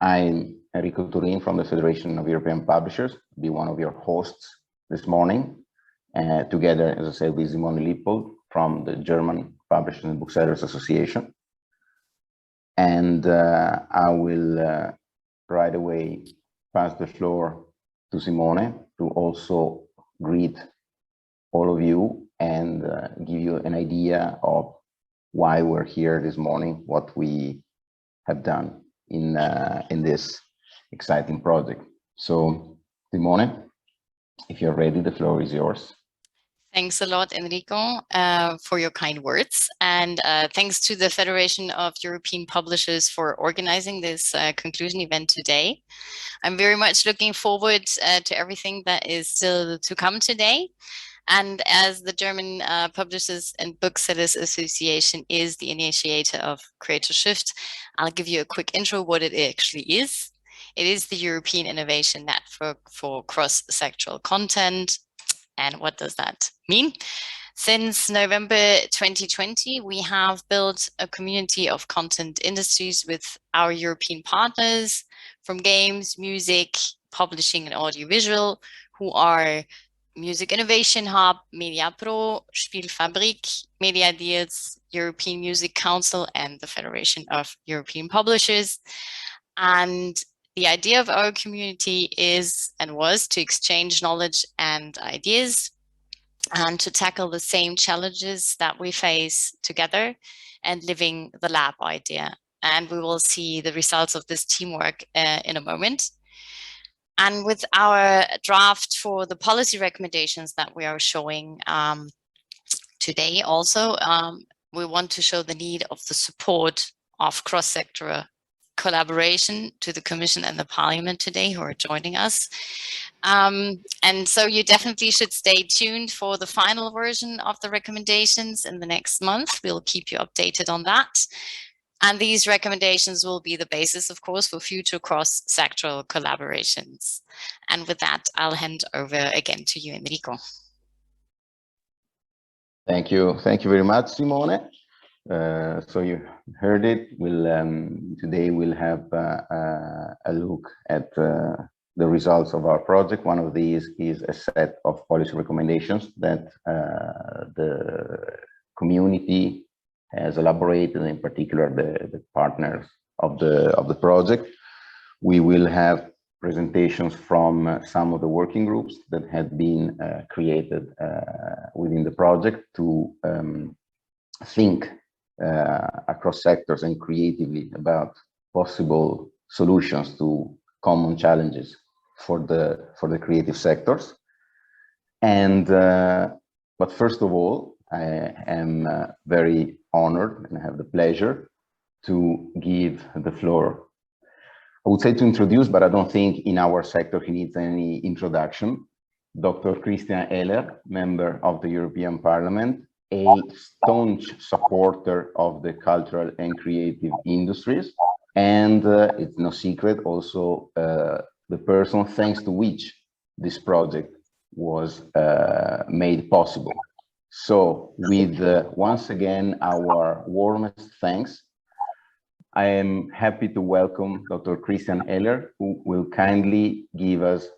I'm Enrico Turin from the Federation of European Publishers, be one of your hosts this morning, together, as I said, with Simone Lippold from the German Publishers and Booksellers Association. And I will right away pass the floor to Simone to also greet all of you and give you an idea of why we're here this morning, what we have done in this exciting project. So, Simone, if you're ready, the floor is yours. Thanks a lot, Enrico, for your kind words. And thanks to the Federation of European Publishers for organizing this conclusion event today. I'm very much looking forward to everything that is still to come today. And as the German Publishers and Booksellers Association is the initiator of creativeSHIFT, I'll give you a quick intro what it actually is. It is the European Innovation Network for Cross-Sectoral Content. And what does that mean? Since November 2020, we have built a community of content industries with our European partners from games, music, publishing and audiovisual, who are Music Innovation Hub, MediaPro, Spielfabrik, Media Deals, European Music Council, and the Federation of European Publishers. And the idea of our community is and was to exchange knowledge and ideas and to tackle the same challenges that we face together and living the lab idea. And we will see the results of this teamwork in a moment. And with our draft for the policy recommendations that we are showing today also, we want to show the need of the support of cross-sector collaboration to the Commission and the Parliament today who are joining us. And so you definitely should stay tuned for the final version of the recommendations in the next month. We'll keep you updated on that. And these recommendations will be the basis, of course, for future cross-sectoral collaborations. And with that, I'll hand over again to you, Enrico. Thank you. Thank you very much, Simone. So you heard it. Today we'll have a look at the results of our project. One of these is a set of policy recommendations that the community has elaborated, in particular the partners of the project. We will have presentations from some of the working groups that had been created within the project to think across sectors and creatively about possible solutions to common challenges for the creative sectors. And but first of all, I am very honored and have the pleasure to give the floor. I would say to introduce, but I don't think in our sector he needs any introduction. Dr. Christian Ehler, member of the European Parliament, a staunch supporter of the cultural and creative industries, and it's no secret also the person thanks to which this project was made possible. So with once again our warmest thanks, I am happy to welcome Dr. Christian Ehler, who will kindly give us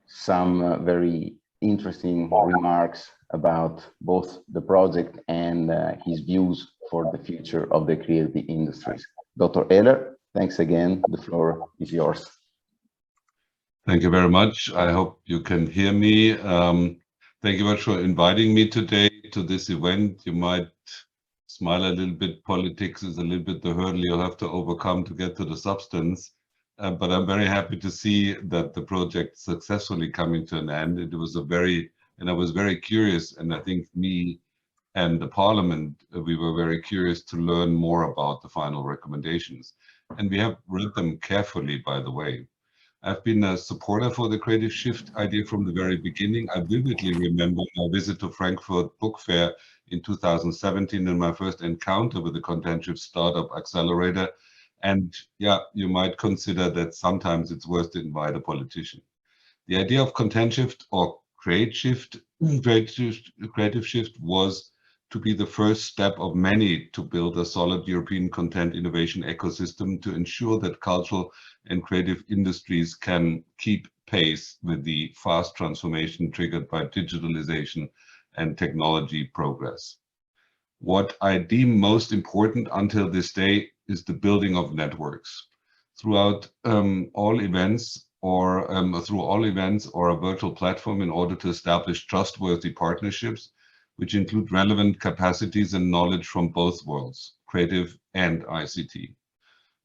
some very interesting remarks about both the project and his views for the future of the creative industries. Dr. Ehler, thanks again. The floor is yours. Thank you very much. I hope you can hear me. Thank you very much for inviting me today to this event. You might smile a little bit. Politics is a little bit the hurdle you'll have to overcome to get to the substance. But I'm very happy to see that the project successfully coming to an end. It was I was very curious, and I think me and the Parliament, we were very curious to learn more about the final recommendations. And we have read them carefully, by the way. I've been a supporter for the creativeSHIFT idea from the very beginning. I vividly remember my visit to Frankfurt Book Fair in 2017 and my first encounter with the ContentSHIFT Startup Accelerator. And yeah, you might consider that sometimes it's worth to invite a politician. The idea of ContentSHIFT or creativeSHIFT was to be the first step of many to build a solid European content innovation ecosystem to ensure that cultural and creative industries can keep pace with the fast transformation triggered by digitalization and technology progress. What I deem most important until this day is the building of networks. Throughout all events or a virtual platform in order to establish trustworthy partnerships which include relevant capacities and knowledge from both worlds, creative and ICT.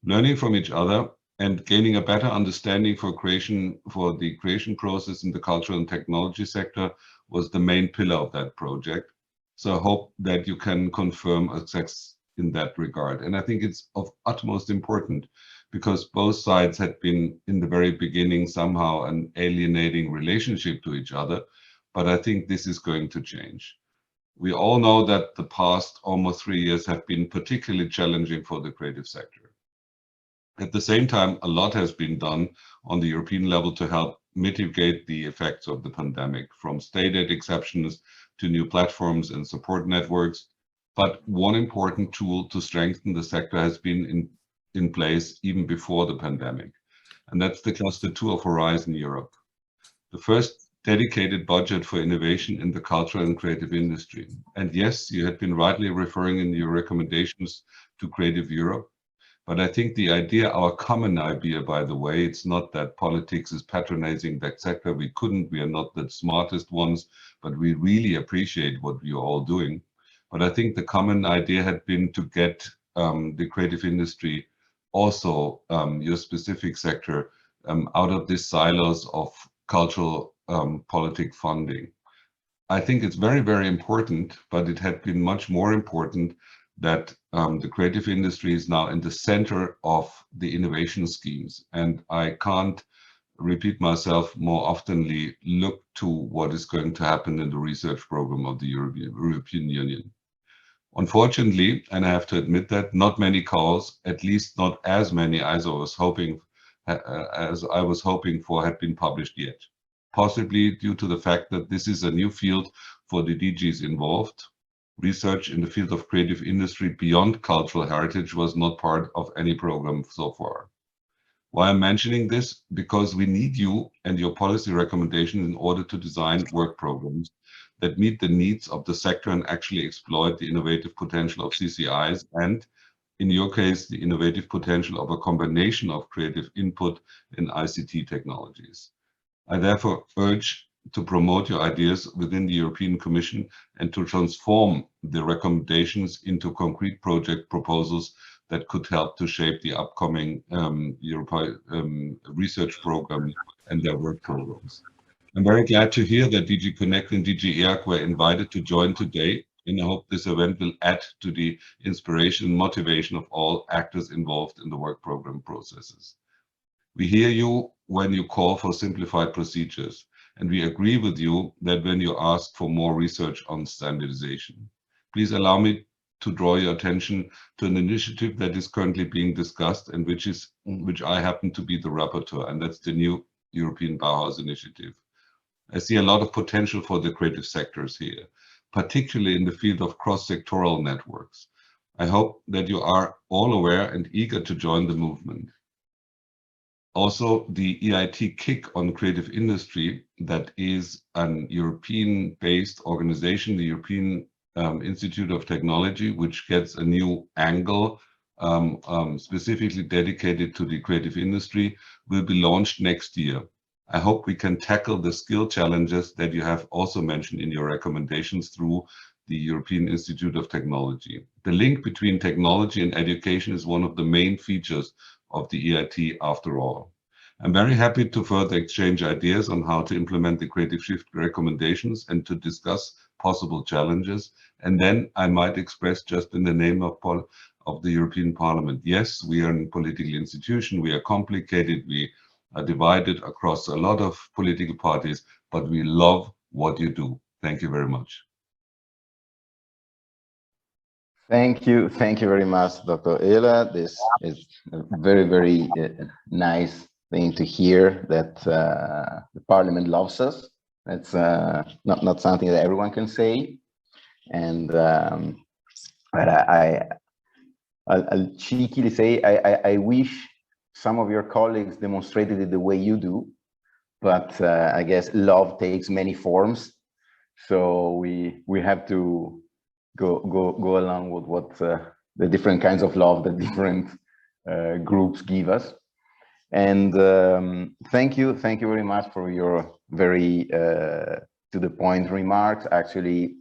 Learning from each other and gaining a better understanding for the creation process in the cultural and technology sector was the main pillar of that project. So I hope that you can confirm a success in that regard. And I think it's of utmost importance because both sides had been in the very beginning somehow an alienating relationship to each other, but I think this is going to change. We all know that the past almost 3 years have been particularly challenging for the creative sector. At the same time, a lot has been done on the European level to help mitigate the effects of the pandemic, from state aid exceptions to new platforms and support networks. But one important tool to strengthen the sector has been in place even before the pandemic, and that's the Cluster 2 of Horizon Europe. The first dedicated budget for innovation in the cultural and creative industry. And yes, you had been rightly referring in your recommendations to Creative Europe. But I think the idea, our common idea, by the way, it's not that politics is patronizing that sector. We are not the smartest ones, but we really appreciate what you're all doing. But I think the common idea had been to get the creative industry, also your specific sector, out of these silos of cultural politic funding. I think it's very, very important, but it had been much more important that the creative industry is now in the center of the innovation schemes. And I can't repeat myself more oftenly, look to what is going to happen in the research program of the European Union. Unfortunately, and I have to admit that, not many calls, at least not as many as I was hoping for, had been published yet. Possibly due to the fact that this is a new field for the DGs involved. Research in the field of creative industry beyond cultural heritage was not part of any program so far. Why I'm mentioning this? Because we need you and your policy recommendations in order to design work programs that meet the needs of the sector and actually exploit the innovative potential of CCIs and, in your case, the innovative potential of a combination of creative input and ICT technologies. I therefore urge to promote your ideas within the European Commission and to transform the recommendations into concrete project proposals that could help to shape the upcoming European research program and their work programs. I'm very glad to hear that DG Connect and DG EAC were invited to join today, and I hope this event will add to the inspiration and motivation of all actors involved in the work program processes. We hear you when you call for simplified procedures, and we agree with you that when you ask for more research on standardization. Please allow me to draw your attention to an initiative that is currently being discussed and which I happen to be the rapporteur, and that's the new European Bauhaus initiative. I see a lot of potential for the creative sectors here, particularly in the field of cross-sectoral networks. I hope that you are all aware and eager to join the movement. Also, the EIT KIC on creative industry, that is an European-based organization, the European Institute of Technology, which gets a new angle specifically dedicated to the creative industry, will be launched next year. I hope we can tackle the skill challenges that you have also mentioned in your recommendations through the European Institute of Technology. The link between technology and education is one of the main features of the EIT after all. I'm very happy to further exchange ideas on how to implement the creativeSHIFT recommendations and to discuss possible challenges. And then I might express just in the name of the European Parliament. Yes, we are a political institution, we are complicated, we are divided across a lot of political parties, but we love what you do. Thank you very much. Thank you very much, Dr. Ehler. This is a very, very nice thing to hear, that the Parliament loves us. That's not something that everyone can say. And but I'll cheekily say I wish some of your colleagues demonstrated it the way you do, but I guess love takes many forms, so we have to go along with what the different kinds of love that different groups give us. And thank you very much for your very to the point remarks. Actually,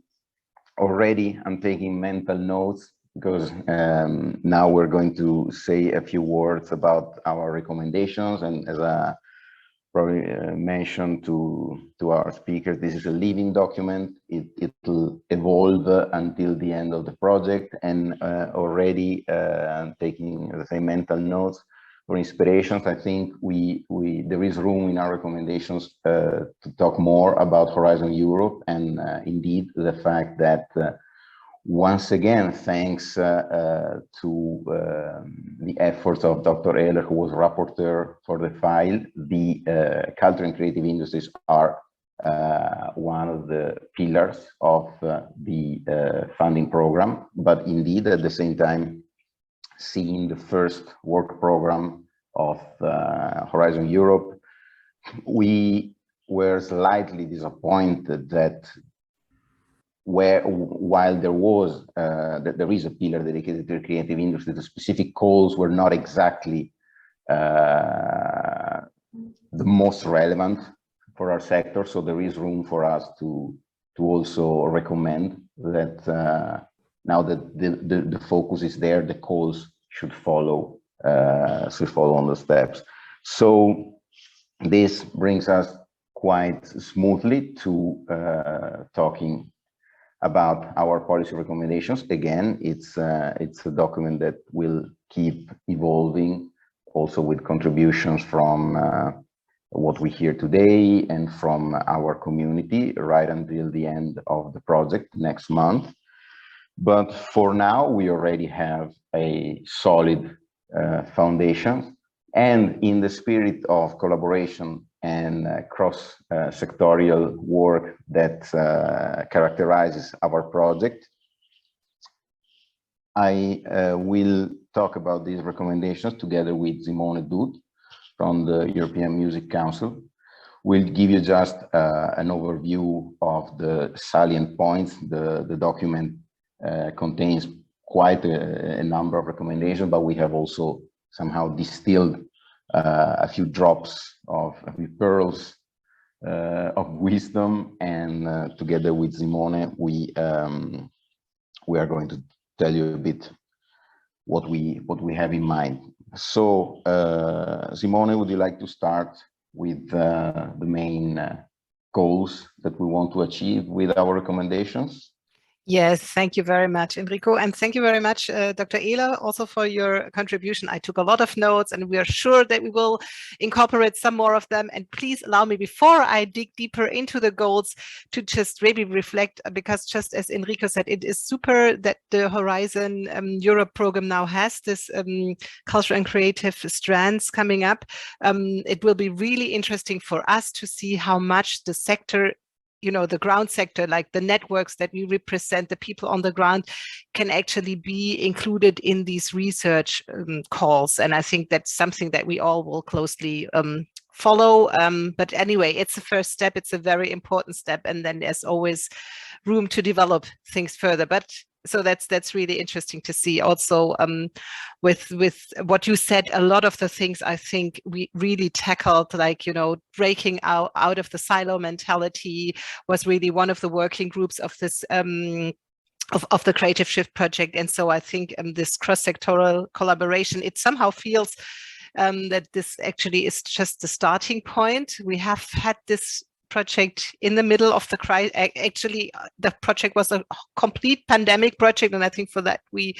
already I'm taking mental notes, because now we're going to say a few words about our recommendations. And as I probably mentioned to our speakers, this is a living document. It will evolve until the end of the project, and already taking the same mental notes for inspirations. I think there is room in our recommendations to talk more about Horizon Europe, and indeed the fact that once again, thanks to the efforts of Dr. Ehler, who was rapporteur for the file, the culture and creative industries are one of the pillars of the funding program. But indeed, at the same time, seeing the first work program of Horizon Europe, we were slightly disappointed that while there is a pillar dedicated to the creative industry, the specific calls were not exactly the most relevant for our sector. So there is room for us to also recommend that now that the focus is there, the calls should follow on the steps. So this brings us quite smoothly to talking about our policy recommendations. Again, it's a document that will keep evolving, also with contributions from what we hear today and from our community right until the end of the project next month. But for now, we already have a solid foundation, and in the spirit of collaboration and cross-sectorial work that characterizes our project, I will talk about these recommendations together with Simone Dud from the European Music Council. We'll give you just an overview of the salient points. The document contains quite a number of recommendations, but we have also somehow distilled a few drops of a few pearls of wisdom, and together with Simone, we are going to tell you a bit what we have in mind. So, Simone, would you like to start with the main goals that we want to achieve with our recommendations? Yes, thank you very much, Enrico. And thank you very much, Dr. Ehler, also for your contribution. I took a lot of notes, and we are sure that we will incorporate some more of them. And please allow me, before I dig deeper into the goals, to just maybe reflect, because just as Enrico said, it is super that the Horizon Europe program now has this cultural and creative strands coming up. It will be really interesting for us to see how much the sector, the ground sector, like the networks that we represent, the people on the ground, can actually be included in these research calls. And I think that's something that we all will closely follow. But anyway, it's the first step. It's a very important step. And then there's always room to develop things further. But so that's really interesting to see. Also, with what you said, a lot of the things I think we really tackled, like, breaking out of the silo mentality was really one of the working groups of this of the creativeSHIFT project. And so I think this cross-sectoral collaboration, it somehow feels that this actually is just the starting point. We have had this project in the middle of the crisis. Actually, the project was a complete pandemic project, and I think for that we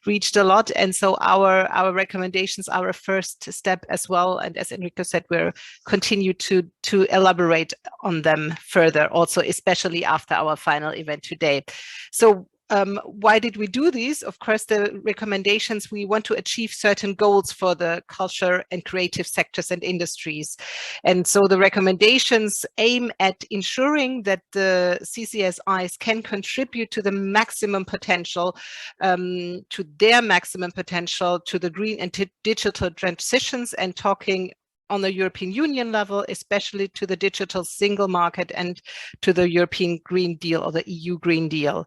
reached a lot. And so our recommendations are a first step as well. And as Enrico said, we'll continue to elaborate on them further, also especially after our final event today. So why did we do these? Of course, the recommendations, we want to achieve certain goals for the culture and creative sectors and industries. And so the recommendations aim at ensuring that the CCSIs can contribute to the maximum potential, to their maximum potential, to the green and digital transitions, and talking on the European Union level, especially to the digital single market and to the European Green Deal or the EU Green Deal.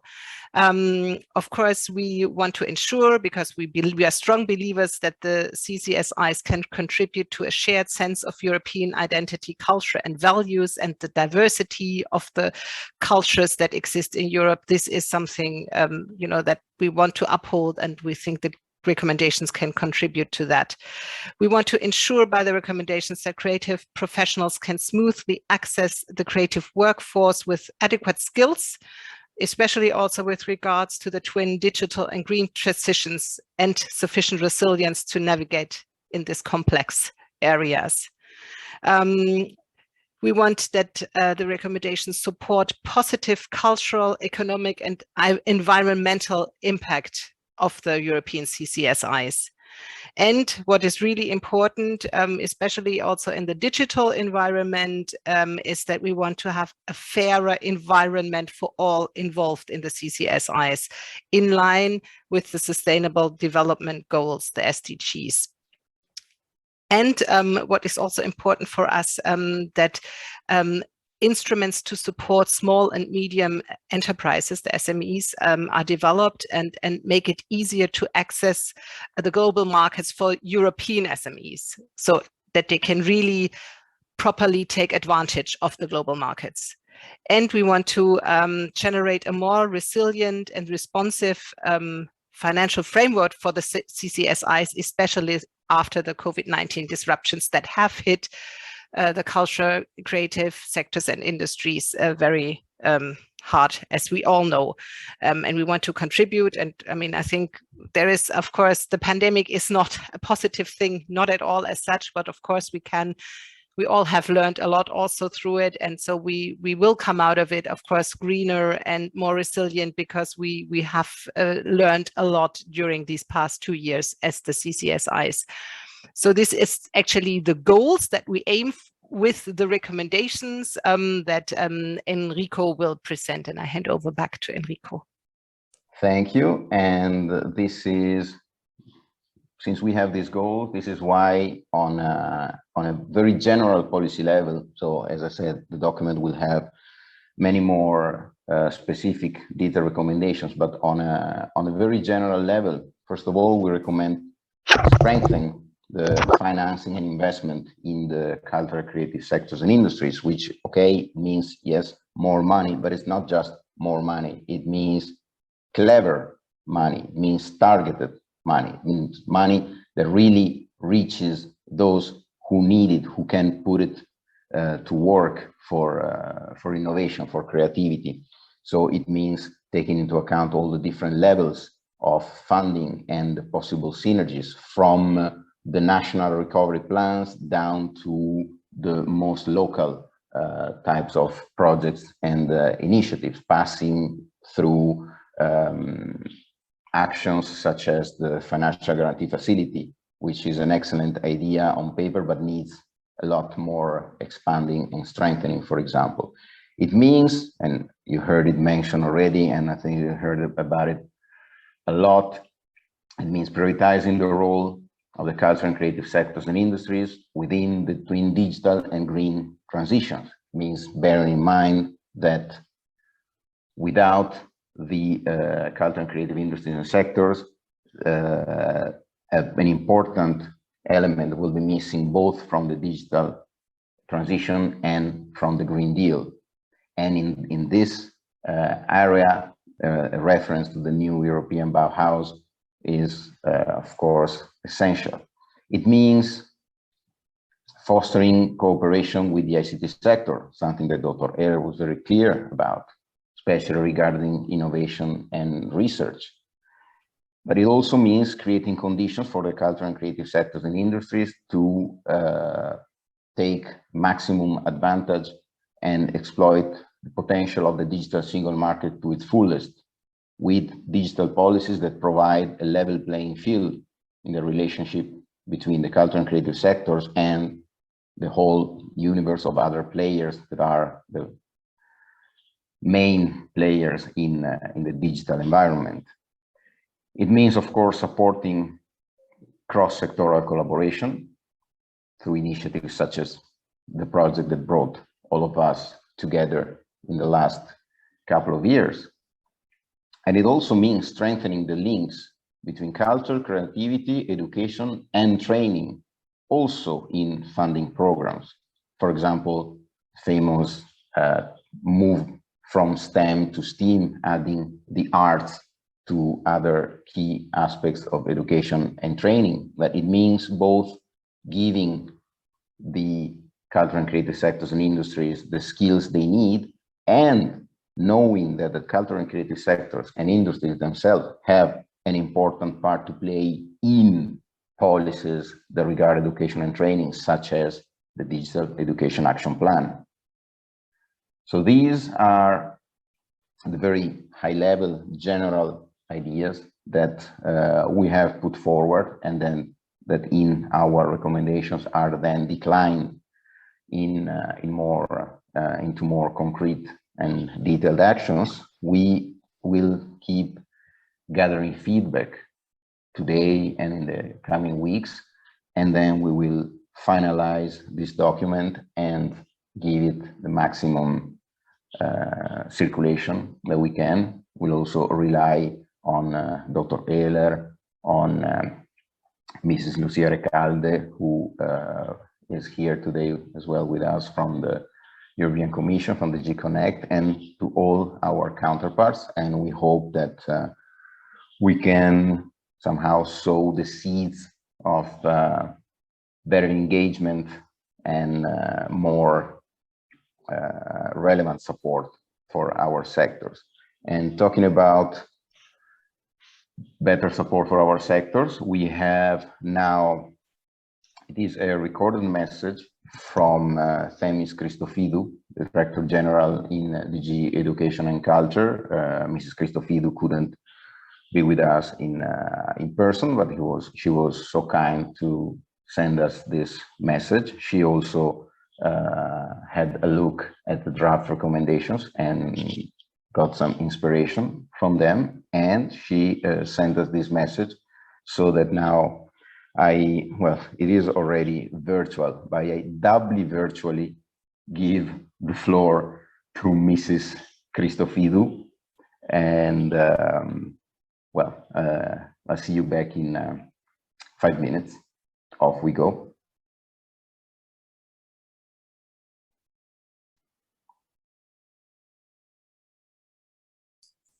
Of course, we want to ensure, because we are strong believers that the CCSIs can contribute to a shared sense of European identity, culture and values, and the diversity of the cultures that exist in Europe. This is something that we want to uphold, and we think that recommendations can contribute to that. We want to ensure by the recommendations that creative professionals can smoothly access the creative workforce with adequate skills, especially also with regards to the twin digital and green transitions, and sufficient resilience to navigate in these complex areas. We want that the recommendations support positive cultural, economic and environmental impact of the European CCSIs. And what is really important, especially also in the digital environment, is that we want to have a fairer environment for all involved in the CCSIs, in line with the Sustainable Development Goals, the SDGs. And what is also important for us, that instruments to support small and medium enterprises, the SMEs, are developed and make it easier to access the global markets for European SMEs, so that they can really properly take advantage of the global markets. And we want to generate a more resilient and responsive financial framework for the CCSIs, especially after the COVID-19 disruptions that have hit the culture, creative sectors and industries very hard, as we all know. And we want to contribute. And I mean, I think there is, of course, the pandemic is not a positive thing, not at all as such, but of course we all have learned a lot also through it. And so we will come out of it, of course, greener and more resilient, because we have learned a lot during these past 2 years as the CCSIs. So this is actually the goals that we aim with the recommendations that Enrico will present, and I hand over back to Enrico. Thank you. And this is, since we have this goal, this is why on a very general policy level, so as I said, the document will have many more specific detailed recommendations, but on a very general level, first of all, we recommend strengthening the financing and investment in the cultural, creative sectors and industries, which, okay, means, yes, more money, but it's not just more money. It means clever money, it means targeted money, it means money that really reaches those who need it, who can put it to work for innovation, for creativity. So it means taking into account all the different levels of funding and the possible synergies, from the national recovery plans down to the most local types of projects and initiatives, passing through actions such as the financial guarantee facility, which is an excellent idea on paper, but needs a lot more expanding and strengthening, for example. It means, and you heard it mentioned already, and I think you heard about it a lot, it means prioritizing the role of the cultural and creative sectors and industries within the twin digital and green transitions. It means bearing in mind that without the cultural and creative industries and sectors, an important element will be missing, both from the digital transition and from the Green Deal. And in this area, a reference to the new European Bauhaus is, of course, essential. It means fostering cooperation with the ICT sector, something that Dr. Ehler was very clear about, especially regarding innovation and research. But it also means creating conditions for the cultural and creative sectors and industries to take maximum advantage and exploit the potential of the digital single market to its fullest. with digital policies that provide a level playing field in the relationship between the cultural and creative sectors and the whole universe of other players that are the main players in the digital environment. It means, of course, supporting cross-sectoral collaboration through initiatives such as the project that brought all of us together in the last couple of years. And it also means strengthening the links between culture, creativity, education, and training, also in funding programs. For example, famous move from STEM to STEAM, adding the arts to other key aspects of education and training. But it means both giving the cultural and creative sectors and industries the skills they need, and knowing that the cultural and creative sectors and industries themselves have an important part to play in policies that regard education and training, such as the Digital Education Action Plan. So these are the very high-level general ideas that we have put forward, and then that in our recommendations are then declined into more concrete and detailed actions. We will keep gathering feedback today and in the coming weeks, and then we will finalize this document and give it the maximum circulation that we can. We'll also rely on Dr. Ehler, on Mrs. Lucia Recalde, who is here today as well with us from the European Commission, from the G-Connect, and to all our counterparts. And we hope that we can somehow sow the seeds of better engagement and more relevant support for our sectors. And talking about better support for our sectors, we have now, it is a recorded message from Themis Christophidou, the Director General in DG Education and Culture. Mrs. Christophidou couldn't be with us in person, but she was so kind to send us this message. She also had a look at the draft recommendations and got some inspiration from them, and she sent us this message, so that now it is already virtual, but I doubly virtually give the floor to Mrs. Christophidou, and I'll see you back in 5 minutes. Off we go.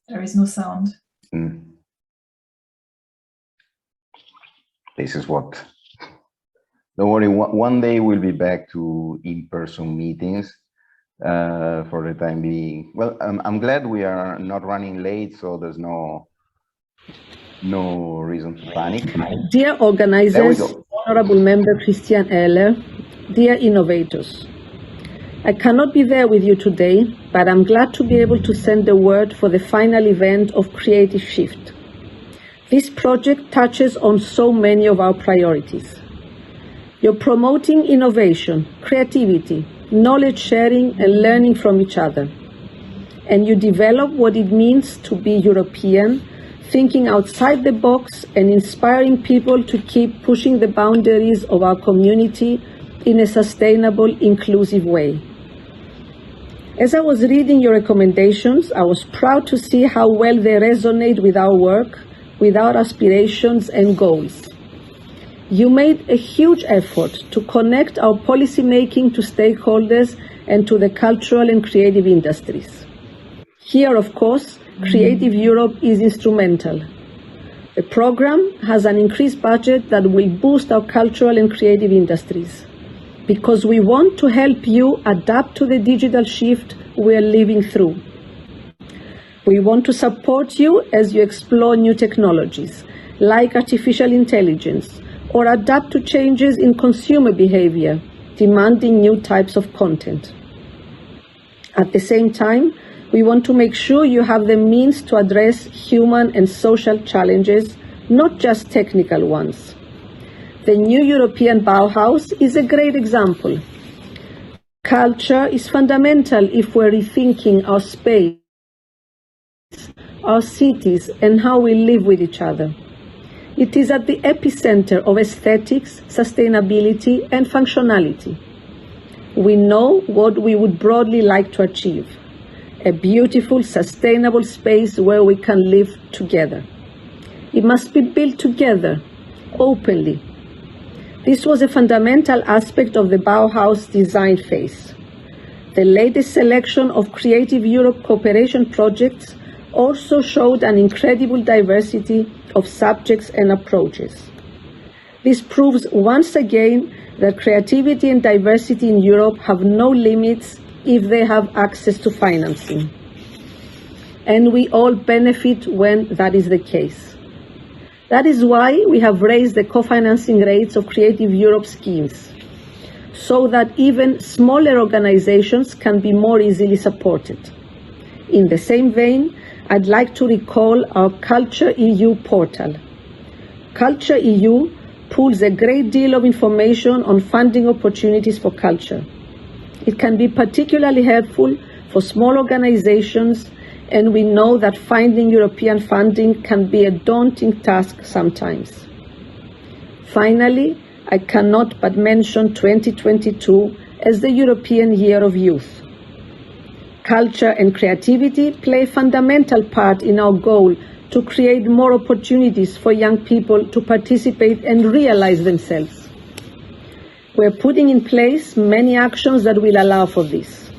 There is no sound. This is what. Don't worry, one day we'll be back to in-person meetings for the time being. Well, I'm glad we are not running late, so there's no reason to panic. Dear organizers, Honorable Member Christian Ehler, dear innovators, I cannot be there with you today, but I'm glad to be able to send the word for the final event of creativeSHIFT. This project touches on so many of our priorities. You're promoting innovation, creativity, knowledge sharing, and learning from each other. And you develop what it means to be European, thinking outside the box and inspiring people to keep pushing the boundaries of our community in a sustainable, inclusive way. As I was reading your recommendations, I was proud to see how well they resonate with our work, with our aspirations and goals. You made a huge effort to connect our policy making to stakeholders and to the cultural and creative industries. Here, of course, Creative Europe is instrumental. The program has an increased budget that will boost our cultural and creative industries, because we want to help you adapt to the digital shift we are living through. We want to support you as you explore new technologies, like artificial intelligence, or adapt to changes in consumer behavior, demanding new types of content. At the same time, We want to make sure you have the means to address human and social challenges, not just technical ones. The new European Bauhaus is a great example. Culture is fundamental if we're rethinking our space, our cities, and how we live with each other. It is at the epicenter of aesthetics, sustainability, and functionality. We know what we would broadly like to achieve: a beautiful, sustainable space where we can live together. It must be built together, openly. This was a fundamental aspect of the Bauhaus design phase. The latest selection of Creative Europe cooperation projects also showed an incredible diversity of subjects and approaches. This proves once again that creativity and diversity in Europe have no limits if they have access to financing. And we all benefit when that is the case. That is why we have raised the co-financing rates of Creative Europe schemes, so that even smaller organizations can be more easily supported. In the same vein, I'd like to recall our Culture EU portal. Culture EU pools a great deal of information on funding opportunities for culture. It can be particularly helpful for small organizations, and we know that finding European funding can be a daunting task sometimes. Finally, I cannot but mention 2022 as the European Year of Youth. Culture and creativity play a fundamental part in our goal to create more opportunities for young people to participate and realize themselves. We're putting in place many actions that will allow for this.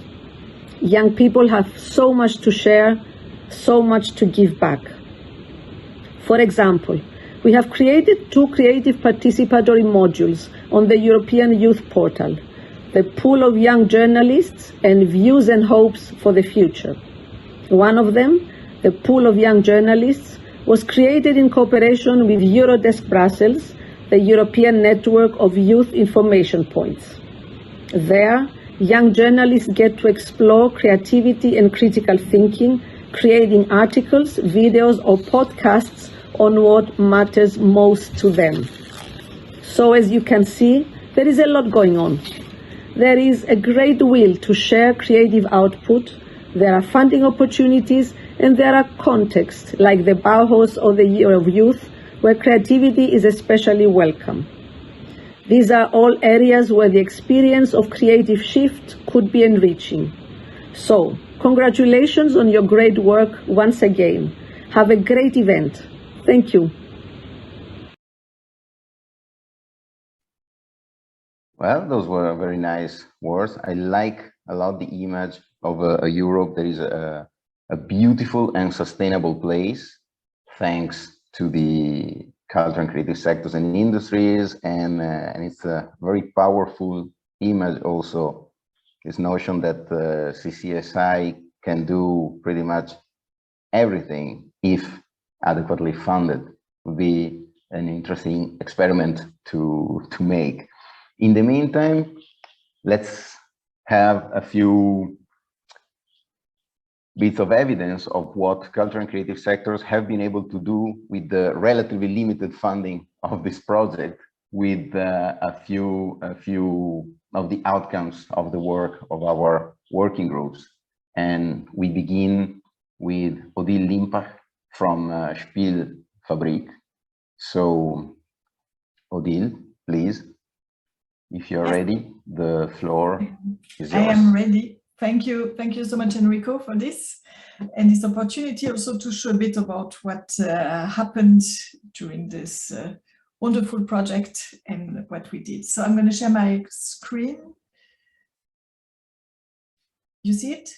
Young people have so much to share, so much to give back. For example, we have created 2 creative participatory modules on the European Youth Portal, the pool of young journalists and views and hopes for the future. One of them, the pool of young journalists, was created in cooperation with Eurodesk Brussels, the European network of youth information points. There, young journalists get to explore creativity and critical thinking, creating articles, videos, or podcasts on what matters most to them. So as you can see, there is a lot going on. There is a great will to share creative output, there are funding opportunities, and there are contexts like the Bauhaus or the Year of Youth, where creativity is especially welcome. These are all areas where the experience of creativeSHIFT could be enriching. So, congratulations on your great work once again. Have a great event. Thank you. Well, those were very nice words. I like a lot the image of a Europe that is a beautiful and sustainable place, thanks to the culture and creative sectors and industries, and it's a very powerful image also, this notion that CCSI can do pretty much everything if adequately funded. Would be an interesting experiment to make. In the meantime, let's have a few bits of evidence of what culture and creative sectors have been able to do with the relatively limited funding of this project, with a few of the outcomes of the work of our working groups. And we begin with Odile Limpach from Spielfabrik. So, Odile, please, if you're ready, the floor is yours. I am ready. Thank you so much, Enrico, for this and this opportunity also to show a bit about what happened during this wonderful project and what we did. So I'm going to share my screen. You see it?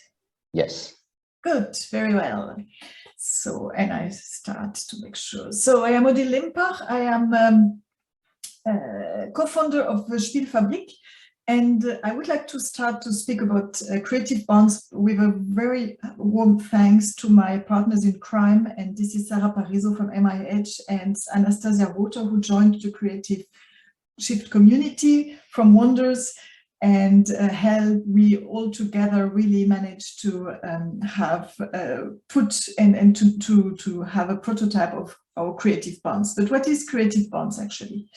Yes. Good, very well. So, and I start to make sure. So I am Odile Limpach. I am co-founder of Spielfabrik. And I would like to start to speak about Creative Bonds with a very warm thanks to my partners in crime. And this is Sarah Parizo from MIH and Anastasia Rother, who joined the creative SHIFT community from Wonders. and we all together really managed to have to have a prototype of our creative bonds. But what is creative bonds actually?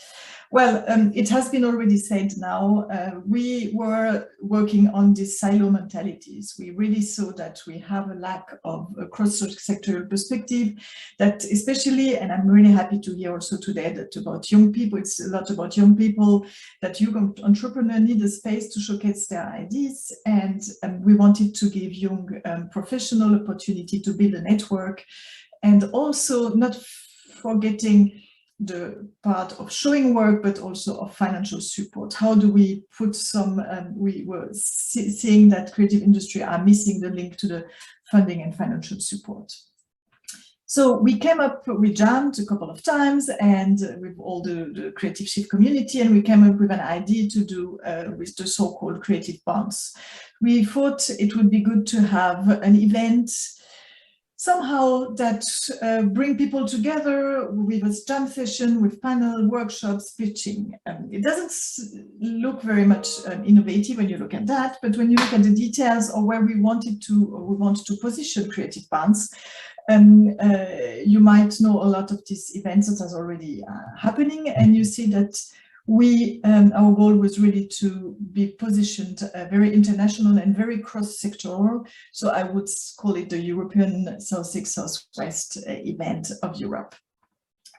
Well, it has been already said now, we were working on these silo mentalities. We really saw that we have a lack of a cross-sectoral perspective, that especially, and I'm really happy to hear also today that about young people, it's a lot about young people, that young entrepreneurs need a space to showcase their ideas, and we wanted to give young professional opportunity to build a network, and also not forgetting the part of showing work, but also of financial support. How do we put some, we were seeing that creative industry are missing the link to the funding and financial support. So we came up, we jammed a couple of times and with all the creativeSHIFT community, and we came up with an idea to do with the so-called creative bonds. We thought it would be good to have an event somehow that bring people together with a jam session, with panel, workshops, pitching. It doesn't look very much innovative when you look at that, but when you look at the details or where we want to position creative bonds, you might know a lot of these events that are already happening, and you see that our goal was really to be positioned very international and very cross-sectoral. So I would call it the European South-Southwest event of Europe.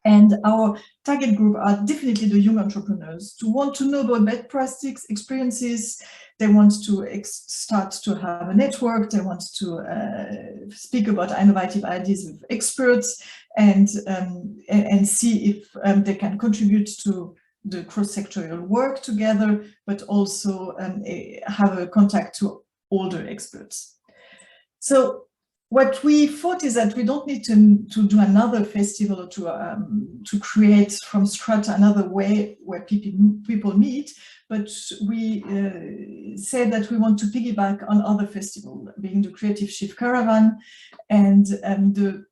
And our target group are definitely the young entrepreneurs who want to know about best practices, experiences. They want to start to have a network. They want to speak about innovative ideas with experts and see if they can contribute to the cross-sectorial work together, but also have a contact to older experts. So what we thought is that we don't need to do another festival or to create from scratch another way where people meet, but we said that we want to piggyback on other festivals, being the creativeSHIFT Caravan, and the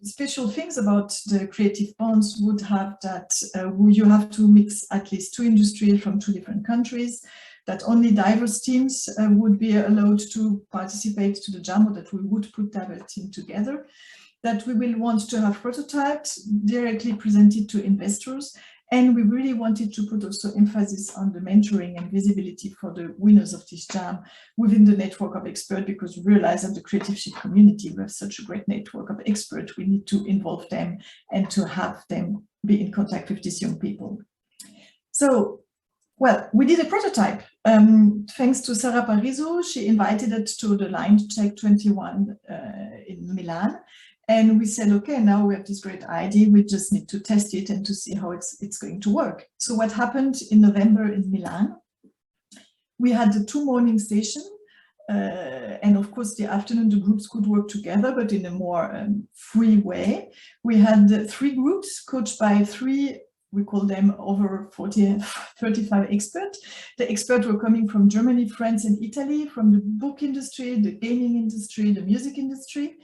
special things about the creative bonds would have that you have to mix at least 2 industries from 2 different countries, that only diverse teams would be allowed to participate to the jam, or that we would put diverse teams together, that we will want to have prototypes directly presented to investors, and we really wanted to put also emphasis on the mentoring and visibility for the winners of this jam within the network of experts, because we realize that the creativeSHIFT community, we have such a great network of experts, we need to involve them and to have them be in contact with these young people. So, well, we did a prototype. Thanks to Sarah Parizo, she invited us to the Line Check 21 in Milan. And we said, okay, now we have this great idea, we just need to test it and to see how it's going to work. So what happened in November in Milan, we had the 2 morning sessions, and of course the afternoon the groups could work together, but in a more free way. We had 3 groups coached by 3, we call them over 35 experts. The experts were coming from Germany, France, and Italy, from the book industry, the gaming industry, the music industry.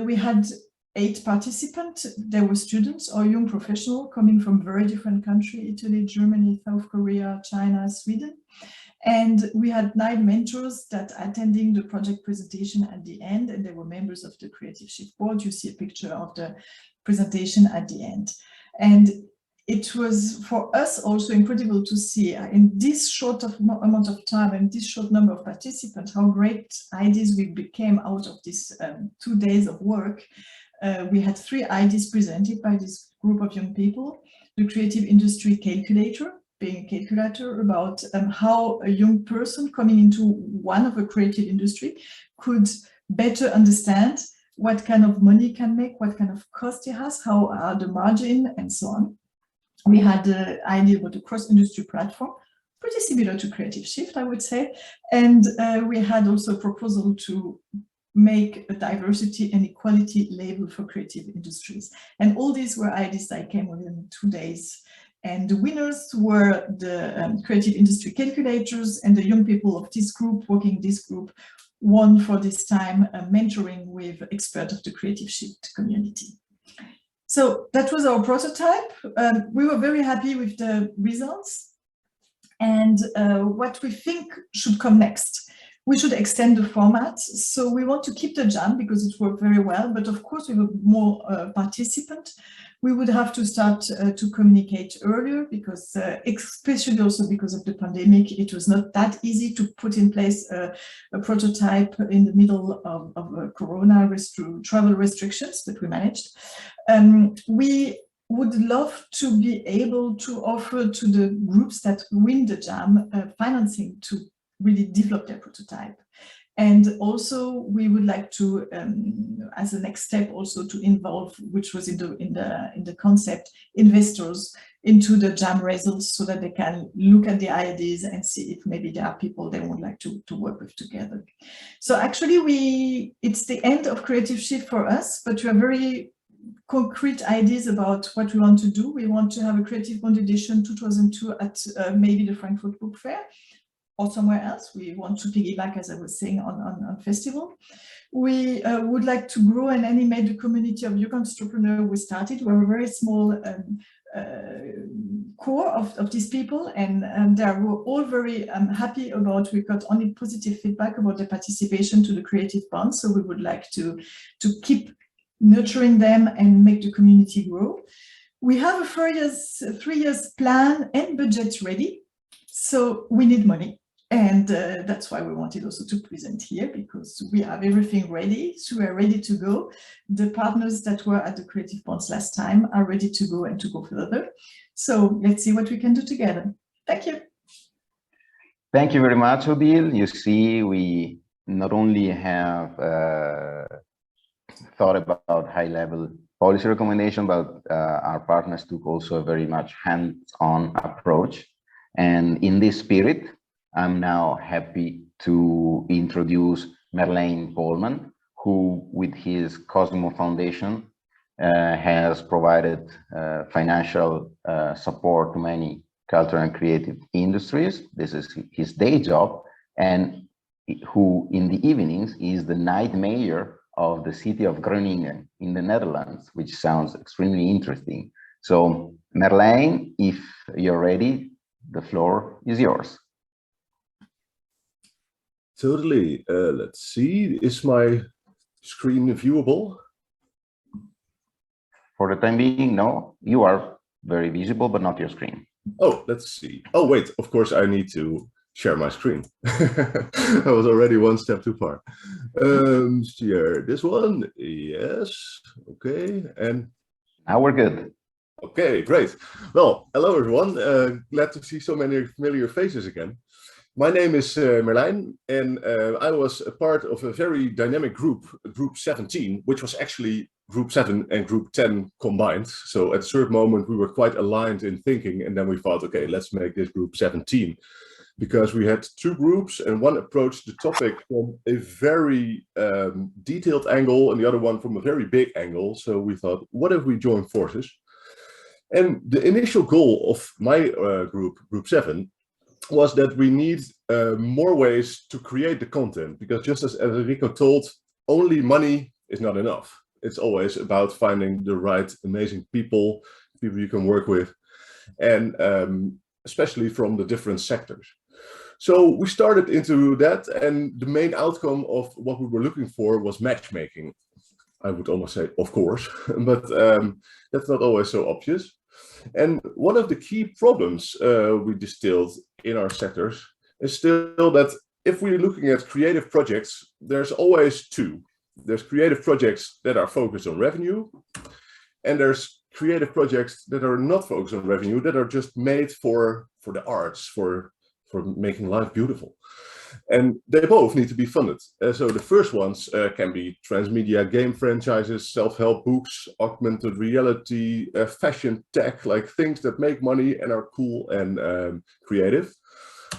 We had 8 participants. They were students or young professionals coming from very different countries: Italy, Germany, South Korea, China, Sweden. And we had 9 mentors that attending the project presentation at the end, and they were members of the creativeSHIFT board. You see a picture of the presentation at the end. And it was for us also incredible to see in this short amount of time and this short number of participants how great ideas we became out of this 2 days of work. We had 3 ideas presented by this group of young people. The creative industry calculator, being a calculator about how a young person coming into one of a creative industry could better understand what kind of money he can make, what kind of cost he has, how are the margin, and so on. We had the idea about the cross-industry platform, pretty similar to creativeSHIFT, I would say. And we had also a proposal to make a diversity and equality label for creative industries. And all these were ideas that came within 2 days. And the winners were the creative industry calculators, and the young people of this group, working in this group, won for this time mentoring with experts of the creativeSHIFT community. So that was our prototype. We were very happy with the results. And what we think should come next. We should extend the format. So we want to keep the jam because it worked very well, but of course we want more participants. We would have to start to communicate earlier because, especially also because of the pandemic, it was not that easy to put in place a prototype in the middle of Corona travel restrictions, but we managed. We would love to be able to offer to the groups that win the jam financing to really develop their prototype. And also we would like to, as a next step, also to involve, which was in the concept, investors into the jam results so that they can look at the ideas and see if maybe there are people they would like to work with together. So actually it's the end of creativeSHIFT for us, but we are very concrete ideas about what we want to do. We want to have a Creative Bond edition 2002 at maybe the Frankfurt Book Fair or somewhere else. We want to piggyback, as I was saying, on festival. We would like to grow and animate the community of young entrepreneurs we started. We're a very small core of these people, and they were all very happy about, we got only positive feedback about the participation to the Creative Bond. So we would like to keep nurturing them and make the community grow. We have a 3 years plan and budget ready. So we need money. And that's why we wanted also to present here, because we have everything ready. So we're ready to go. The partners that were at the Creative Bonds last time are ready to go and to go further. So let's see what we can do together. Thank you. Thank you very much, Odile. You see, we not only have thought about high-level policy recommendation, but our partners took also a very much hands-on approach. And in this spirit, I'm now happy to introduce Merlijn Polman, who with his Cosmo Foundation has provided financial support to many cultural and creative industries. This is his day job, and who in the evenings is the night mayor of the city of Groningen in the Netherlands, which sounds extremely interesting. So Merlijn, if you're ready, the floor is yours. Totally. Let's see. Is my screen viewable? For the time being, no. You are very visible, but not your screen. Oh, let's see. Oh, wait. Of course, I need to share my screen. I was already one step too far. Share this one. Yes. Okay. And now we're good. Okay, great. Well, hello, everyone. Glad to see so many familiar faces again. My name is Merlijn, and I was a part of a very dynamic group, Group 17, which was actually Group 7 and Group 10 combined. So at a certain moment, we were quite aligned in thinking, and then we thought, okay, let's make this Group 17. Because we had two groups, and one approached the topic from a very detailed angle, and the other one from a very big angle. So we thought, what if we join forces? And the initial goal of my group, Group 7, was that we need more ways to create the content, because just as Enrico told, only money is not enough. It's always about finding the right amazing people you can work with, and especially from the different sectors. So we started into that, and the main outcome of what we were looking for was matchmaking. I would almost say, of course, but that's not always so obvious. And one of the key problems we distilled in our sectors is still that if we're looking at creative projects, there's always two. There's creative projects that are focused on revenue, and there's creative projects that are not focused on revenue, that are just made for the arts, for making life beautiful. And they both need to be funded. So the first ones can be transmedia game franchises, self-help books, augmented reality, fashion tech, like things that make money and are cool and creative.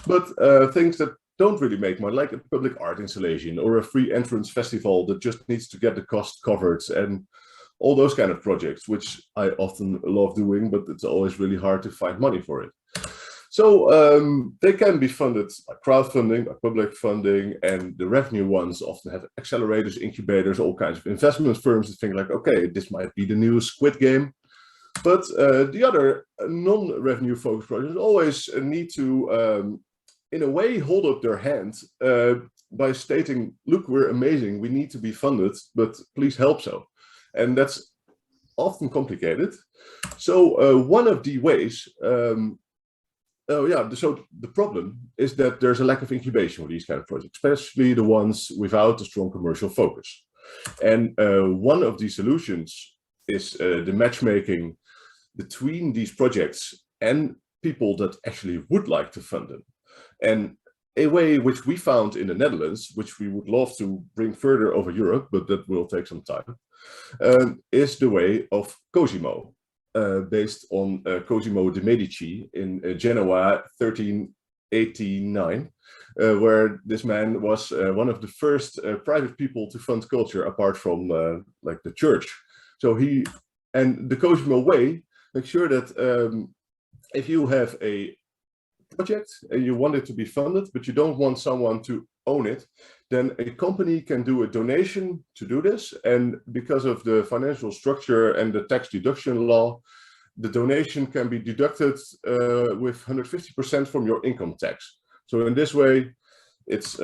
But things that don't really make money, like a public art installation or a free entrance festival that just needs to get the cost covered, and all those kind of projects, which I often love doing, but it's always really hard to find money for it. So they can be funded by crowdfunding, by public funding, and the revenue ones often have accelerators, incubators, all kinds of investment firms that think like, okay, this might be the new Squid Game. But the other non-revenue focused projects always need to, in a way, hold up their hand by stating, look, we're amazing, we need to be funded, but please help so. And that's often complicated. So one of the ways, so the problem is that there's a lack of incubation for these kind of projects, especially the ones without a strong commercial focus. And one of the solutions is the matchmaking between these projects and people that actually would like to fund them. And a way which we found in the Netherlands, which we would love to bring further over Europe, but that will take some time, is the way of Cosimo, based on Cosimo de' Medici in Genoa 1389, where this man was one of the first private people to fund culture apart from like the church. So and the Cosimo way makes sure that if you have a project and you want it to be funded, but you don't want someone to own it, then a company can do a donation to do this. And because of the financial structure and the tax deduction law, the donation can be deducted with 150% from your income tax. So in this way, it's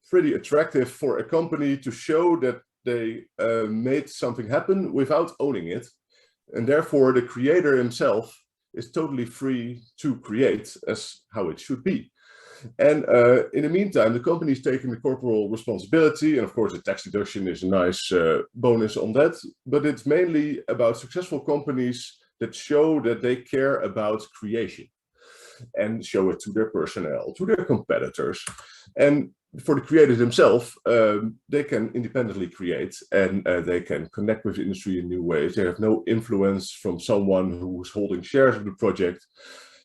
pretty attractive for a company to show that they made something happen without owning it. And therefore, the creator himself is totally free to create as how it should be. And in the meantime, the company is taking the corporal responsibility. And of course, the tax deduction is a nice bonus on that. But it's mainly about successful companies that show that they care about creation and show it to their personnel, to their competitors. And for the creators themselves, they can independently create and they can connect with the industry in new ways. They have no influence from someone who's holding shares of the project.